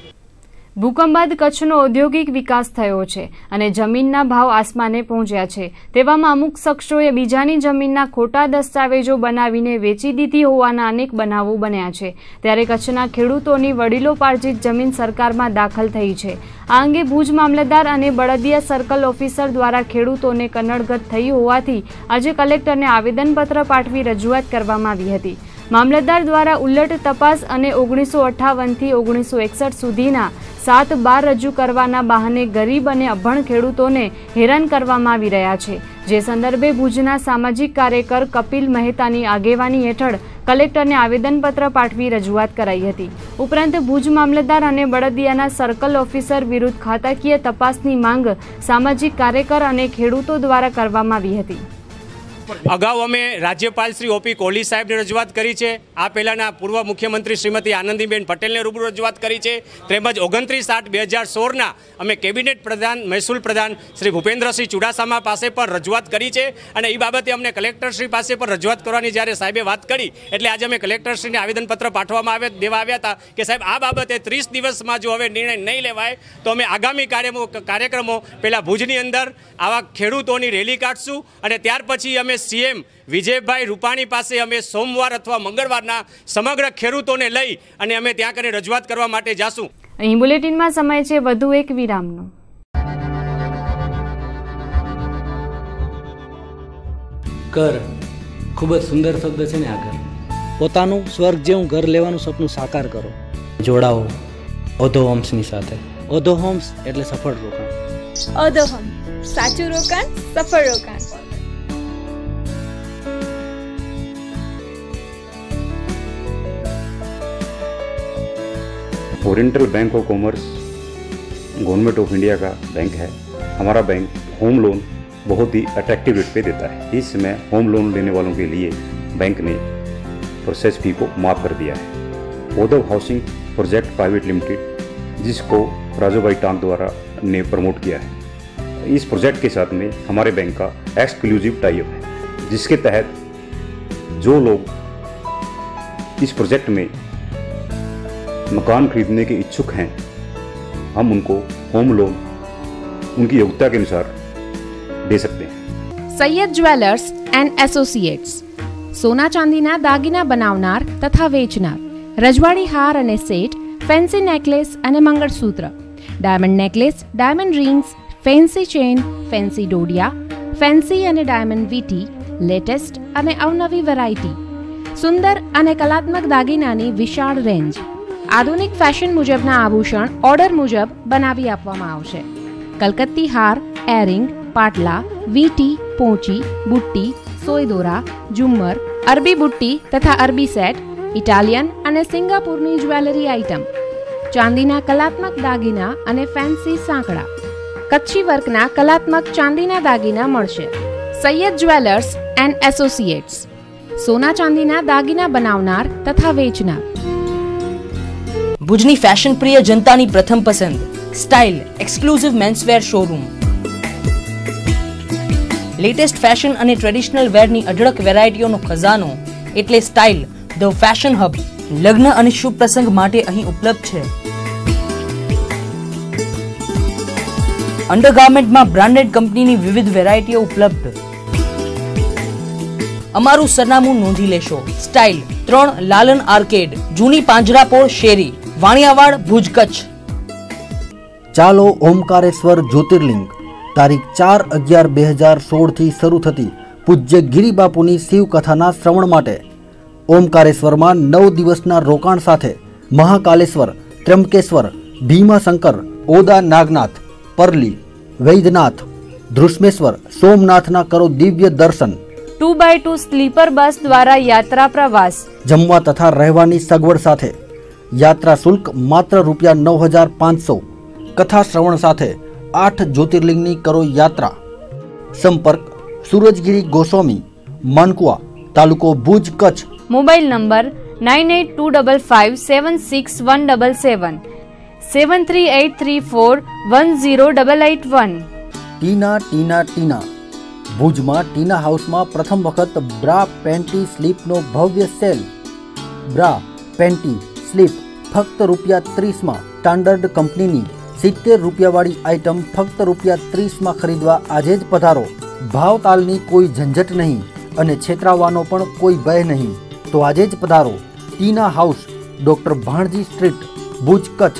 ભૂકંપ બાદ કચ્છનો ઔદ્યોગિક વિકાસ થયો છે અને જમીનના ભાવ આસમાને પહોંચ્યા છે. તેવામાં અમુક શખ્સોએ બીજાની જમીનના ખોટા દસ્તાવેજો બનાવીને વેચી દીધી હોવાના અનેક બનાવો બન્યા છે. ત્યારે કચ્છના ખેડૂતોની વડીલોપાર્જિત જમીન સરકારમાં દાખલ થઈ છે. આ અંગે ભુજ મામલતદાર અને બળદિયા સર્કલ ઓફિસર દ્વારા ખેડૂતોને કનડગત થઈ હોવાથી આજે કલેક્ટરને આવેદનપત્ર પાઠવી રજૂઆત કરવામાં આવી હતી. મામલતદાર દ્વારા ઉલટ તપાસ અને 1958 થી 1961 સુધીના 7 બાર રજૂ કરવાના બહાને ગરીબ અને અભણ ખેડૂતોને હેરાન કરવામાં આવી રહ્યા છે, જે સંદર્ભે ભુજના સામાજિક કાર્યકર કપિલ મહેતાની આગેવાની હેઠળ કલેક્ટરને આવેદનપત્ર પાઠવી રજૂઆત કરાઈ હતી. ઉપરાંત ભુજ મામલતદાર અને બળદિયાના સર્કલ ઓફિસર વિરુદ્ધ ખાતાકીય તપાસની માંગ સામાજિક કાર્યકર અને ખેડૂતો દ્વારા કરવામાં આવી હતી. અગાઉ અમે રાજ્યપાલ શ્રી ઓપી કોહલી સાહેબને રજૂઆત કરી છે. આ પહેલાંના પૂર્વ મુખ્યમંત્રી શ્રીમતી આનંદીબેન પટેલને રૂબરૂ રજૂઆત કરી છે. તેમજ 29/8/2016ના અમે કેબિનેટ પ્રધાન મહેસૂલ પ્રધાન શ્રી ભૂપેન્દ્રસિંહ ચુડાસમા પાસે પણ રજૂઆત કરી છે. અને એ બાબતે અમને કલેક્ટરશ્રી પાસે પણ રજૂઆત કરવાની જ્યારે સાહેબે વાત કરી એટલે આજે અમે કલેક્ટરશ્રીને આવેદનપત્ર પાઠવવામાં દેવા આવ્યા હતા કે સાહેબ આ બાબતે 30 દિવસમાં જો હવે નિર્ણય નહીં લેવાય તો અમે આગામી કાર્યક્રમો પહેલાં ભુજની અંદર આવા ખેડૂતોની રેલી કાઢશું અને ત્યાર પછી અમે સીએમ વિજયભાઈ રૂપાણી પાસે અમે સોમવાર અથવા મંગળવારના સમગ્ર ખેડૂતોને લઈ અને અમે ત્યાં કરીને રજૂઆત કરવા માટે જાશું. અહીં બુલેટિનમાં સમય છે વધુ એક વિરામનો. ઘર ખૂબ જ સુંદર શબ્દ છે ને. આ ઘર પોતાનું સ્વર્ગ જેવું ઘર લેવાનું સપનું સાકાર કરો. જોડાઓ ઓધો હોમ્સની સાથે. ઓધો હોમ્સ એટલે સફળ રોકાણ. ઓધો હોમ, સાચું રોકાણ, સફળ રોકાણ. Oriental bank of commerce government of India का बैंक है. हमारा बैंक होम लोन बहुत ही अट्रैक्टिव रेट पे देता है. इस समय होम लोन लेने वालों के लिए बैंक ने प्रोसेस फी को माफ़ कर दिया है. ओधव हाउसिंग प्रोजेक्ट प्राइवेट लिमिटेड जिसको राजूभाई टांग द्वारा ने प्रमोट किया है. इस प्रोजेक्ट के साथ में हमारे बैंक का एक्सक्लूसिव टाई अप है, जिसके तहत जो लोग इस प्रोजेक्ट में मकान खरीदने के इच्छुक हैं, हम उनको होम लोन उनकी योग्यता के अनुसार दे सकते हैं। સૈયદ જ્વેલર્સ એન્ડ એસોસિએટ્સ, સોના ચાંદીના દાગીના બનાવનાર તથા વેચનાર, રજવાડી હાર અને સેટ, ફેન્સી નેકલેસ અને mangalsutra, diamond necklace, diamond rings, fancy chain, fancy ડોડિયા, ફેન્સી અને ડાયમંડ વીટી, લેટેસ્ટ અને અવનવી વેરાયટી, સુંદર અને કલાત્મક દાગીનાની વિશાળ રેન્જ, આધુનિક ફેશન મુજબના આભૂષણ ઓર્ડર મુજબ બનાવી આપવામાં આવશે. કલકત્તી હાર, એરિંગ, પાટલા, વીટી, પોંચી, બુટ્ટી, સોયદોરા, ઝુમ્મર, અરબી બુટ્ટી તથા અરબી સેટ, ઇટાલિયન અને સિંગાપુરની જ્વેલરી આઇટમ, ચાંદીના કલાત્મક દાગીના અને ફેન્સી સાંકડા, કચ્છી વર્કના કલાત્મક ચાંદીના દાગીના મળશે. સૈયદ જ્વેલર્સ એન્ડ એસોસિએટ્સ, સોના ચાંદીના દાગીના બનાવનાર તથા વેચનાર. ભુજની ફેશન પ્રિય જનતાની પ્રથમ પસંદ style exclusive menswear showroom. Latest fashion અને ટ્રેડિશનલ વેરની અઢળક વેરાયટીઓનો ખજાનો એટલે સ્ટાઇલ ધ ફેશન હબ. લગ્ન અને શુભ પ્રસંગ માટે અહીં ઉપલબ્ધ છે. અંડરગાર્મેન્ટમાં બ્રાન્ડેડ કંપનીની વિવિધ વેરાયટીઓ ઉપલબ્ધ. અમારું સરનામું નોંધી લેશો. સ્ટાઇલ 3 લાલન આર્કેડ, જૂની પાંજરાપોળ શેરી, વાણિયાવાડ, ભુજ, કચ્છ. ચાલો ઓમકારેશ્વર જ્યોતિર્લિંગ તારીખ 4/11/2016 થી શરૂ થતી પૂજ્ય ગિરિબાપુની શિવકથાના શ્રવણ માટે ઓમકારેશ્વરમાં 9 દિવસના રોકાણ સાથે મહાકાલેશ્વર, ત્રંબકેશ્વર, ભીમાશંકર, ઓદા નાગનાથ, પરલી, વૈદ્યનાથ, ધ્રુષ્મેશ્વર, સોમનાથના કરો દિવ્ય દર્શન. 2x2 સ્લીપર બસ દ્વારા યાત્રા પ્રવાસ. જમવા તથા રહેવાની સગવડ સાથે યાત્રા શુલ્ક માત્ર ₹9,500. કથા શ્રવણ સાથે 8 જ્યોતિર્લિંગની કરો યાત્રા. સંપર્ક સૂરજગીરી ગોસ્વામી, માનકુવા, તાલુકો ભુજ, કચ્છ. Mobile number 9825576177 7383410881. ટીના ભુજમાં ટીના હાઉસમાં પ્રથમ વખત બ્રા પેન્ટી સ્લીપનો ભવ્ય સેલ. બ્રા પેન્ટી સ્લીપ ફક્ત ₹30 સ્ટાન્ડર્ડ કંપનીની 70 રૂપિયાવાળી આઇટમ ફક્ત ₹30 ખરીદવા આજે જ પધારો. ભાવતાલની કોઈ ઝંઝટ નહીં અને છેતરાવાનો પણ કોઈ ભય નહીં. તો આજે જ પધારો. Tina house, doctor Bhanji street, Bhuj, Kutch.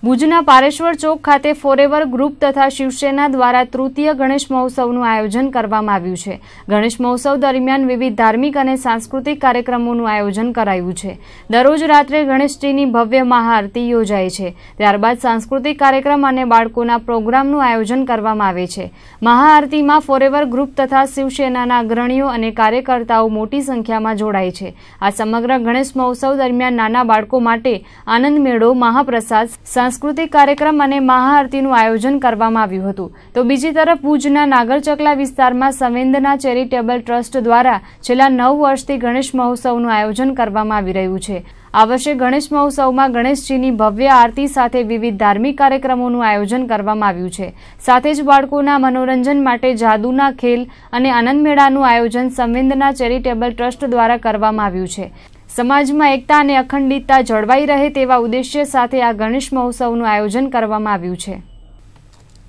ભુજના પારેશ્વર ચોક ખાતે ફોરેવર ગ્રુપ તથા શિવસેના દ્વારા તૃતીય ગણેશ મહોત્સવનું આયોજન કરવામાં આવ્યું છે. ગણેશ મહોત્સવ દરમિયાન વિવિધ ધાર્મિક અને સાંસ્કૃતિક કાર્યક્રમોનું આયોજન કરાયું છે. દરરોજ રાત્રે ગણેશજીની ભવ્ય મહાઆરતી યોજાય છે. ત્યારબાદ સાંસ્કૃતિક કાર્યક્રમ અને બાળકોના પ્રોગ્રામનું આયોજન કરવામાં આવે છે. મહાઆરતીમાં ફોરેવર ગ્રુપ તથા શિવસેનાના અગ્રણીઓ અને કાર્યકર્તાઓ મોટી સંખ્યામાં જોડાય છે. આ સમગ્ર ગણેશ મહોત્સવ દરમિયાન નાના બાળકો માટે આનંદ મેળો, મહાપ્રસાદ, સાંસ્કૃતિક કાર્યક્રમ અને મહાઆરતીનું આયોજન કરવામાં આવ્યું હતું. તો બીજી તરફ ભુજના નાગરચકલા વિસ્તારમાં સંવેદના ચેરિટેબલ ટ્રસ્ટ દ્વારા છેલ્લા 9 વર્ષથી ગણેશ મહોત્સવનું આયોજન કરવામાં આવી રહ્યું છે. આ વર્ષે ગણેશ મહોત્સવમાં ગણેશજીની ભવ્ય આરતી સાથે વિવિધ ધાર્મિક કાર્યક્રમોનું આયોજન કરવામાં આવ્યું છે. સાથે જ બાળકોના મનોરંજન માટે જાદુના ખેલ અને આનંદ મેળાનું આયોજન સંવેદના ચેરિટેબલ ટ્રસ્ટ દ્વારા કરવામાં આવ્યું છે. સમાજમાં એકતા અને અખંડિતતા જળવાઈ રહે તેવા ઉદ્દેશ્ય સાથે આ ગણેશ મહોત્સવનું આયોજન કરવામાં આવ્યું છે.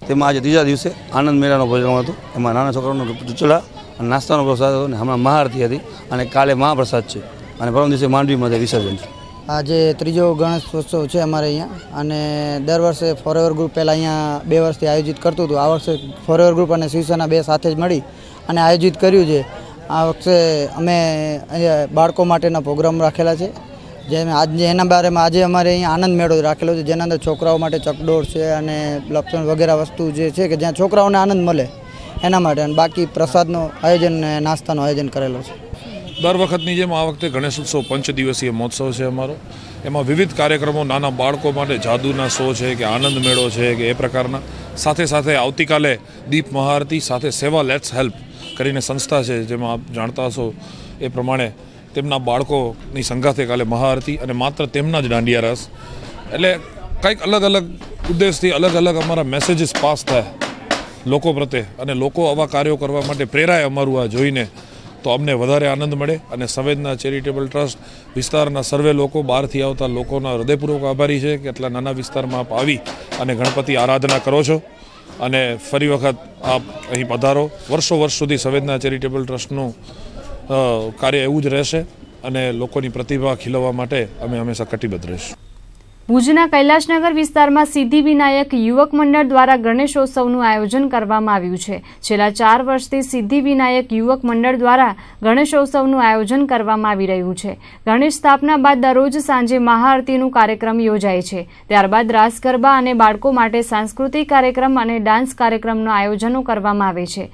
તેમાં આજે ત્રીજા દિવસે આનંદ મેળાનો પ્રોગ્રામ હતો. એમાં નાના છોકરાઓનો ચૂચલા અને નાસ્તાનો પ્રસાદ હતો અને હમણાં મહાઆરતી હતી અને કાલે મહાપ્રસાદ છે અને પરમ દિવસે માંડવીમાં વિસર્જન છે. આજે ત્રીજો ગણેશ ઉત્સવ છે અમારે અહીંયા અને દર વર્ષે ફોરેવર ગ્રુપ પહેલાં અહીંયા 2 વર્ષથી આયોજિત કરતું હતું. આ વર્ષે ફોરેવર ગ્રુપ અને શિવસેના 2 સાથે જ મળી અને આયોજિત કર્યું છે. આ વખતે અમે બાળકો માટેના પ્રોગ્રામ રાખેલા છે. એના બારેમાં આજે અમારે અહીંયા આનંદ મેળો રાખેલો છે, જેના અંદર છોકરાઓ માટે ચકડોળ છે અને લપસણ વગેરે વસ્તુ જે છે કે જ્યાં છોકરાઓને આનંદ મળે એના માટે. અને બાકી પ્રસાદનો આયોજન અને નાસ્તાનું આયોજન કરેલો છે. દર વખતની જેમ આ વખતે ગણેશ ઉત્સવ 5 દિવસીય મહોત્સવ છે અમારો. એમાં વિવિધ કાર્યક્રમો નાના બાળકો માટે જાદુના શો છે કે આનંદ મેળો છે કે એ પ્રકારના. સાથે સાથે આવતીકાલે દીપ મહાઆરતી સાથે સેવા લેટ્સ હેલ્પ કરીને સંસ્થા છે, જેમાં આપ જાણતા હશો એ પ્રમાણે તેમના બાળકોની સંગાથે કાલે મહાઆરતી અને માત્ર તેમના જ દાંડિયા રસ, એટલે કંઈક અલગ અલગ ઉદ્દેશથી અલગ અલગ અમારા મેસેજીસ પાસ થાય લોકો પ્રત્યે, અને લોકો આવા કાર્યો કરવા માટે પ્રેરાય અમારું આ જોઈને, તો અમને વધારે આનંદ મળે. અને સંવેદના ચેરિટેબલ ટ્રસ્ટ વિસ્તારના સર્વે લોકો, બહારથી આવતા લોકોના હૃદયપૂર્વક આભારી છે કે એટલા નાના વિસ્તારમાં આપ આવી અને ગણપતિ આરાધના કરો છો. અને ફરી વખત આપ અહીં પધારો. વર્ષો વર્ષ સુધી સંવેદના ચેરિટેબલ ટ્રસ્ટનું કાર્ય એવું જ રહેશે અને લોકોની પ્રતિભા ખીલવવા માટે અમે હંમેશા કટિબદ્ધ રહીશું. ભુજના કૈલાશનગર વિસ્તારમાં સિદ્ધિવિનાયક યુવક મંડળ દ્વારા ગણેશોત્સવનું આયોજન કરવામાં આવ્યું છે. છેલ્લા 4 વર્ષથી સિદ્ધિવિનાયક યુવક મંડળ દ્વારા ગણેશોત્સવનું આયોજન કરવામાં આવી રહ્યું છે. ગણેશ સ્થાપના બાદ દરરોજ સાંજે મહાઆરતીનું કાર્યક્રમ યોજાય છે. ત્યારબાદ રાસ ગરબા અને બાળકો માટે સાંસ્કૃતિક કાર્યક્રમ અને ડાન્સ કાર્યક્રમનું આયોજનો કરવામાં આવે છે.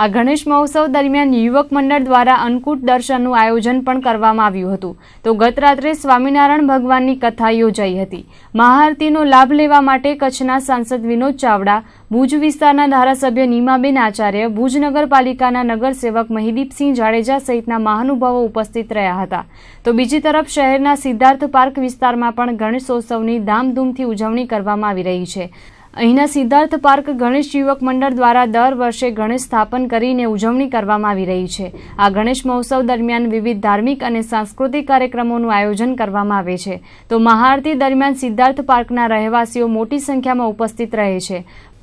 આ ગણેશ મહોત્સવ દરમિયાન યુવક મંડળ દ્વારા અન્નકૂટ દર્શનનું આયોજન પણ કરવામાં આવ્યું હતું. તો ગત રાત્રે સ્વામિનારાયણ ભગવાનની કથા યોજાઈ હતી. મહાઆરતીનો લાભ લેવા માટે કચ્છના સાંસદ વિનોદ ચાવડા, ભુજ વિસ્તારના ધારાસભ્ય નીમાબેન આચાર્ય, ભુજ નગરપાલિકાના નગરસેવક મહિદીપસિંહ જાડેજા સહિતના મહાનુભાવો ઉપસ્થિત રહ્યા હતા. તો બીજી તરફ શહેરના સિદ્ધાર્થ પાર્ક વિસ્તારમાં પણ ગણેશોત્સવની ધામધૂમથી ઉજવણી કરવામાં આવી રહી છે. અહીંના સિદ્ધાર્થ પાર્ક ગણેશ યુવક મંડળ દ્વારા દર વર્ષે ગણેશ સ્થાપન કરીને ઉજવણી કરવામાં આવી રહી છે. આ ગણેશ મહોત્સવ દરમિયાન વિવિધ ધાર્મિક અને સાંસ્કૃતિક કાર્યક્રમોનું આયોજન કરવામાં આવે છે. તો મહાઆરતી દરમિયાન સિદ્ધાર્થ પાર્કના રહેવાસીઓ મોટી સંખ્યામાં ઉપસ્થિત રહે છે.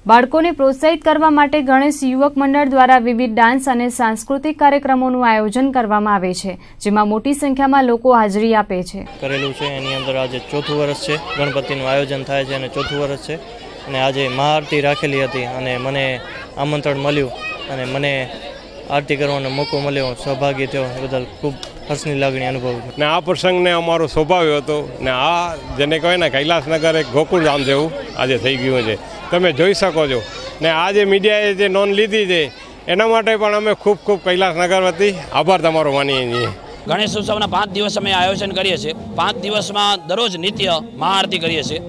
બાળકોને પ્રોત્સાહિત કરવા માટે ગણેશ યુવક મંડળ દ્વારા વિવિધ ડાન્સ અને સાંસ્કૃતિક કાર્યક્રમોનું આયોજન કરવામાં આવે છે, જેમાં મોટી સંખ્યામાં લોકો હાજરી આપે છે. કરેલું છે એની અંદર આજે 4થું વર્ષ છે ગણપતિનું આયોજન થાય છે અને 4થું વર્ષ છે. અને આજે મહાઆરતી રાખેલી હતી અને મને આમંત્રણ મળ્યું અને મને આરતી કરવાનો મોકો મળ્યો, સૌભાગ્ય થયો, એ બદલ ખૂબ હર્ષની લાગણી અનુભવું છું. ને આ પ્રસંગને અમારો સ્વભાવ્યો હતો ને આ જેને કહેવાય ને કૈલાસનગર એક ગોકુળ ધામ જેવું આજે થઈ ગયું છે, તમે જોઈ શકો છો. ને આજે મીડિયાએ જે નોંધ લીધી છે એના માટે પણ અમે ખૂબ ખૂબ કૈલાસનગર વતી આભાર તમારો માનીએ છીએ. ગણેશ ઉત્સવના 5 દિવસ અમે આયોજન કરીએ છીએ. 5 દિવસમાં દરરોજ નિત્ય મહાઆરતી કરીએ છીએ.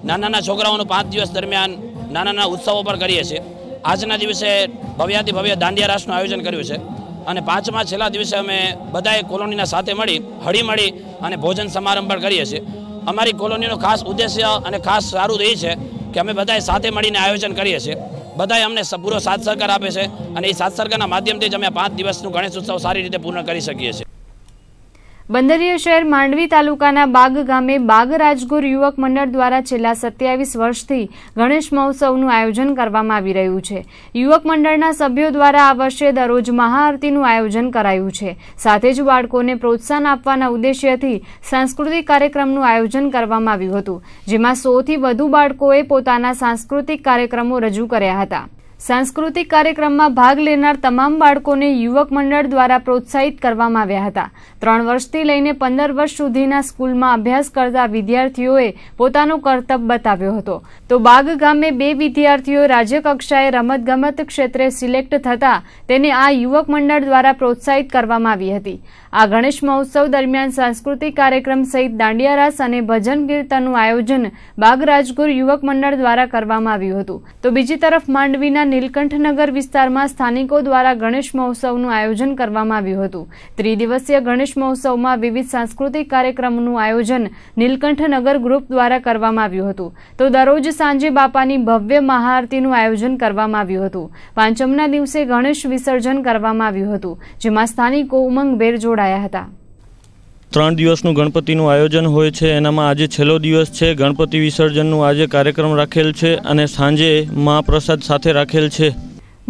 નાના છોકરાઓનું 5 દિવસ દરમિયાન નાના ઉત્સવો પણ કરીએ છીએ. આજના દિવસે ભવ્યાતિ ભવ્ય દાંડિયા રાસનું આયોજન કર્યું છે અને 5મા છેલ્લા દિવસે અમે બધાએ કોલોનીના સાથે મળી હળીમળી અને ભોજન સમારંભ પણ કરીએ છીએ. અમારી કોલોનીનો ખાસ ઉદ્દેશ્ય અને ખાસ સારું એ છે કે અમે બધાએ સાથે મળીને આયોજન કરીએ છીએ. બધાએ અમને પૂરો સાથ સહકાર આપે છે અને એ સાથ સહકારના માધ્યમથી જ અમે 5 દિવસનું ગણેશ ઉત્સવ સારી રીતે પૂર્ણ કરી શકીએ છીએ. બંદરીય શહેર માંડવી તાલુકાના બાગ ગામે બાગ રાજગુર યુવક મંડળ દ્વારા છેલ્લા 27 વર્ષથી ગણેશ મહોત્સવનું આયોજન કરવામાં આવી રહ્યું છે. યુવક મંડળના સભ્યો દ્વારા આ વર્ષે દરરોજ મહાઆરતીનું આયોજન કરાયું છે. સાથે જ બાળકોને પ્રોત્સાહન આપવાના ઉદ્દેશ્યથી સાંસ્કૃતિક કાર્યક્રમનું આયોજન કરવામાં આવ્યું હતું, જેમાં 100થી વધુ બાળકોએ પોતાના સાંસ્કૃતિક કાર્યક્રમો રજૂ કર્યા હતા. સાંસ્કૃતિક કાર્યક્રમમાં ભાગ લેનાર તમામ બાળકોને યુવક મંડળ દ્વારા પ્રોત્સાહિત કરવામાં આવ્યા હતા. 3 વર્ષથી લઈને 15 વર્ષ સુધીના સ્કૂલમાં અભ્યાસ કરતા વિદ્યાર્થીઓએ પોતાનો કરતબ બતાવ્યો હતો. તો બાગ ગામે 2 વિદ્યાર્થીઓ રાજ્ય કક્ષાએ રમતગમત ક્ષેત્રે સિલેક્ટ થતા તેને આ યુવક મંડળ દ્વારા પ્રોત્સાહિત કરવામાં આવી હતી. આ ગણેશ મહોત્સવ દરમિયાન સાંસ્કૃતિક કાર્યક્રમ સહિત દાંડિયા રાસ અને ભજન કીર્તનનું આયોજન બાગ રાજગુર યુવક મંડળ દ્વારા કરવામાં આવ્યું હતું. તો બીજી તરફ માંડવીના નીલકંઠનગર વિસ્તારમાં સ્થાનિકો દ્વારા ગણેશ મહોત્સવનું આયોજન કરવામાં આવ્યું હતું. 3 દિવસીય ગણેશ મહોત્સવમાં વિવિધ સાંસ્કૃતિક કાર્યક્રમોનું આયોજન નીલકંઠનગર ગ્રુપ દ્વારા કરવામાં આવ્યું હતું. તો દરરોજ સાંજે બાપાની ભવ્ય મહાઆરતીનું આયોજન કરવામાં આવ્યું હતું. પાંચમના દિવસે ગણેશ વિસર્જન કરવામાં આવ્યું હતું, જેમાં સ્થાનિકો ઉમંગભેર જોડાયા હતા. 3 દિવસનું ગણપતિનું આયોજન હોય છે. એનામાં આજે છેલ્લો દિવસ છે. ગણપતિ વિસર્જનનું આજે કાર્યક્રમ રાખેલ છે અને સાંજે મહાપ્રસાદ સાથે રાખેલ છે.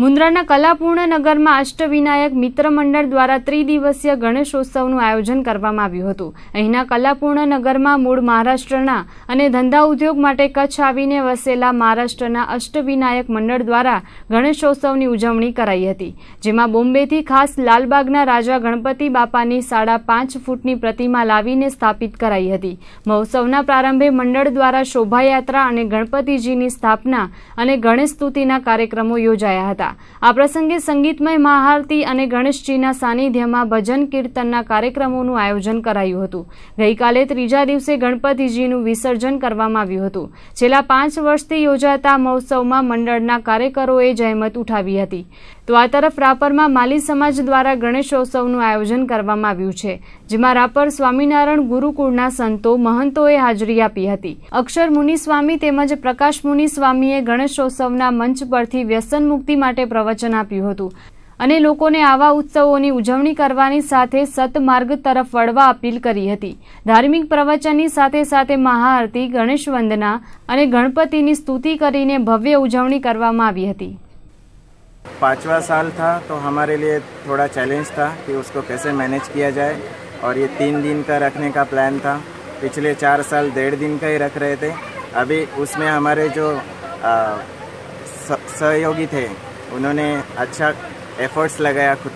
મુન્દ્રાના કલાપૂર્ણ નગરમાં અષ્ટવિનાયક મિત્ર મંડળ દ્વારા 3 દિવસીય ગણેશોત્સવનું આયોજન કરવામાં આવ્યું હતું. અહીંના કલાપૂર્ણ નગરમાં મૂળ મહારાષ્ટ્રના અને ધંધા ઉદ્યોગ માટે કચ્છ આવીને વસેલા મહારાષ્ટ્રના અષ્ટવિનાયક મંડળ દ્વારા ગણેશોત્સવની ઉજવણી કરાઈ હતી, જેમાં બોમ્બેથી ખાસ લાલબાગના રાજા ગણપતિ બાપાની 5.5 ફૂટની પ્રતિમા લાવીને સ્થાપિત કરાઈ હતી. મહોત્સવના પ્રારંભે મંડળ દ્વારા શોભાયાત્રા અને ગણપતિજીની સ્થાપના અને ગણેશ સ્તુતિના કાર્યક્રમો યોજાયા હતા. આ પ્રસંગે સંગીતમય મહાઆરતી અને ગણેશજીના સાનિધ્યમાં ભજન કીર્તનના કાર્યક્રમોનું આયોજન કરાયું હતું. ગઈકાલે 3જા દિવસે ગણપતિજીનું વિસર્જન કરવામાં આવ્યું હતું. છેલ્લા 5 વર્ષથી યોજાતા મહોત્સવમાં મંડળના કાર્યકરોએ જહેમત ઉઠાવી હતી. તો આ તરફ રાપરમાં માલી સમાજ દ્વારા ગણેશોત્સવનું આયોજન કરવામાં આવ્યું છે, જેમાં રાપર સ્વામિનારાયણ ગુરુકુળના સંતો મહંતોએ હાજરી આપી હતી. અક્ષર મુનિ સ્વામી તેમજ પ્રકાશ મુનિ સ્વામીએ ગણેશોત્સવના મંચ પરથી વ્યસન મુક્તિ માટે પ્રવચન આપ્યું હતું અને લોકોને આવા ઉત્સવોની ઉજવણી કરવાની સાથે સતમાર્ગ તરફ વળવા અપીલ કરી હતી. ધાર્મિક પ્રવચનની સાથે સાથે મહાઆરતી, ગણેશ વંદના અને ગણપતિની સ્તુતિ કરીને ભવ્ય ઉજવણી કરવામાં આવી હતી. 5वां साल था तो हमारे लिए थोड़ा चैलेंज था कि उसको कैसे मैनेज किया जाए और ये 3 दिन का रखने का प्लान था. पिछले 4 साल 1.5 दिन का ही रख रहे थे. अभी उसमें हमारे जो सहयोगी थे उन्होंने अच्छा एफर्ट्स लगाया, खुद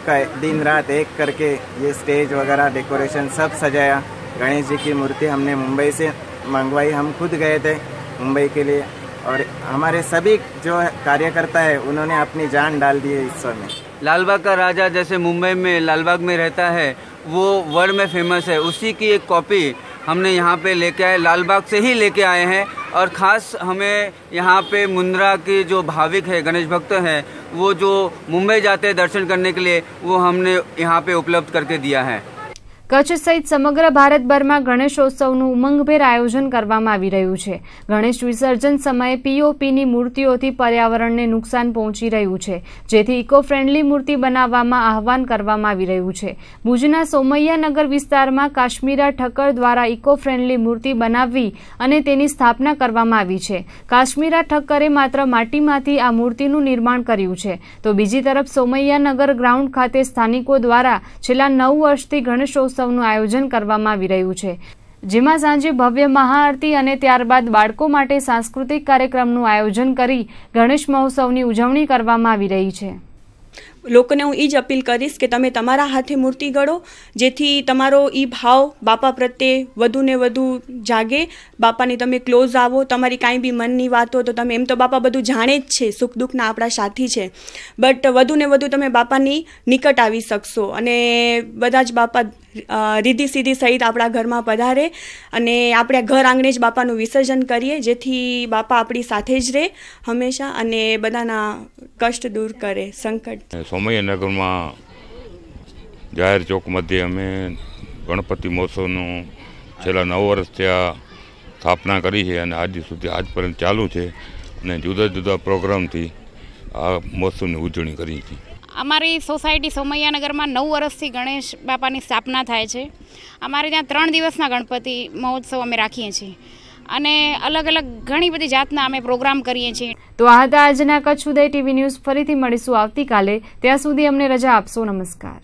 का दिन रात एक करके ये स्टेज वगैरह डेकोरेशन सब सजाया. गणेश जी की मूर्ति हमने मुंबई से मंगवाई, हम खुद गए थे मुंबई के लिए और हमारे सभी जो कार्यकर्ता है उन्होंने अपनी जान डाल दी है इस समय. लालबाग का राजा जैसे मुंबई में लालबाग में रहता है वो वर्ल्ड में फेमस है, उसी की एक कॉपी हमने यहाँ पे लेके आए, लालबाग से ही लेके आए हैं. और ख़ास हमें यहाँ पे मुंद्रा के जो भाविक है, गणेश भक्त हैं, वो जो मुंबई जाते हैं दर्शन करने के लिए, वो हमने यहाँ पे उपलब्ध करके दिया है. કચ્છ સહિત સમગ્ર ભારતભરમાં ગણેશોત્સવનું ઉમંગભેર આયોજન કરવામાં આવી રહ્યું છે. ગણેશ વિસર્જન સમયે પીઓપીની મૂર્તિઓથી પર્યાવરણને નુકસાન પહોંચી રહ્યું છે, જેથી ઇકો ફ્રેન્ડલી મૂર્તિ બનાવવામાં આહવાન કરવામાં આવી રહ્યું છે. ભુજના સોમૈયાનગર વિસ્તારમાં કાશ્મીરા ઠક્કર દ્વારા ઇકો ફ્રેન્ડલી મૂર્તિ બનાવવી અને તેની સ્થાપના કરવામાં આવી છે. કાશ્મીરા ઠક્કરે માત્ર માટીમાંથી આ મૂર્તિનું નિર્માણ કર્યું છે, તો બીજી તરફ સોમૈયાનગર ગ્રાઉન્ડ ખાતે સ્થાનિકો દ્વારા છેલ્લા 9 વર્ષથી ગણેશોત્સવ નું આયોજન કરવામાં આવી રહ્યું છે, જેમાં સાંજે ભવ્ય મહાઆરતી અને ત્યારબાદ બાળકો માટે સાંસ્કૃતિક કાર્યક્રમનું આયોજન કરી ગણેશ મહોત્સવની ઉજવણી કરવામાં આવી રહી છે. લોકોને હું એ જ અપીલ કરીશ કે તમે તમારા હાથે મૂર્તિ ગળો, જેથી તમારો એ ભાવ બાપા પ્રત્યે વધુ ને વધુ જાગે, બાપાની તમે ક્લોઝ આવો. તમારી કાંઈ બી મનની વાત હોય તો તમે, એમ તો બાપા બધું જાણે જ છે, સુખ દુઃખના આપણા સાથી છે, બટ વધુ ને વધુ તમે બાપાની નિકટ આવી શકશો અને બધા જ બાપા રીધિ સીધી સહિત આપણા ઘરમાં પધારે અને આપણે ઘર આંગણે જ બાપાનું વિસર્જન કરીએ, જેથી બાપા આપણી સાથે જ રહે હંમેશા અને બધાના કષ્ટ દૂર કરે, સંકટ. સોમૈયાનગરમાં જાહેર ચોક મધ્યે અમે ગણપતિ મહોત્સવનું છેલ્લા 9 વર્ષથી આ સ્થાપના કરી છે અને આજ સુધી આજ પર્યંત ચાલુ છે અને જુદા જુદા પ્રોગ્રામથી આ મહોત્સવની ઉજવણી કરી છે. અમારી સોસાયટી સોમૈયાનગરમાં 9 વર્ષથી ગણેશ બાપાની સ્થાપના થાય છે. અમારે ત્યાં 3 દિવસના ગણપતિ મહોત્સવ અમે રાખીએ છીએ અને અલગ અલગ ઘણી બધી જાતના અમે પ્રોગ્રામ કરીએ છીએ. તો આ હતા આજના કચ્છ ઉદય ટીવી ન્યૂઝ. ફરીથી મળીશું આવતીકાલે. ત્યાં સુધી અમને રજા આપશો. નમસ્કાર.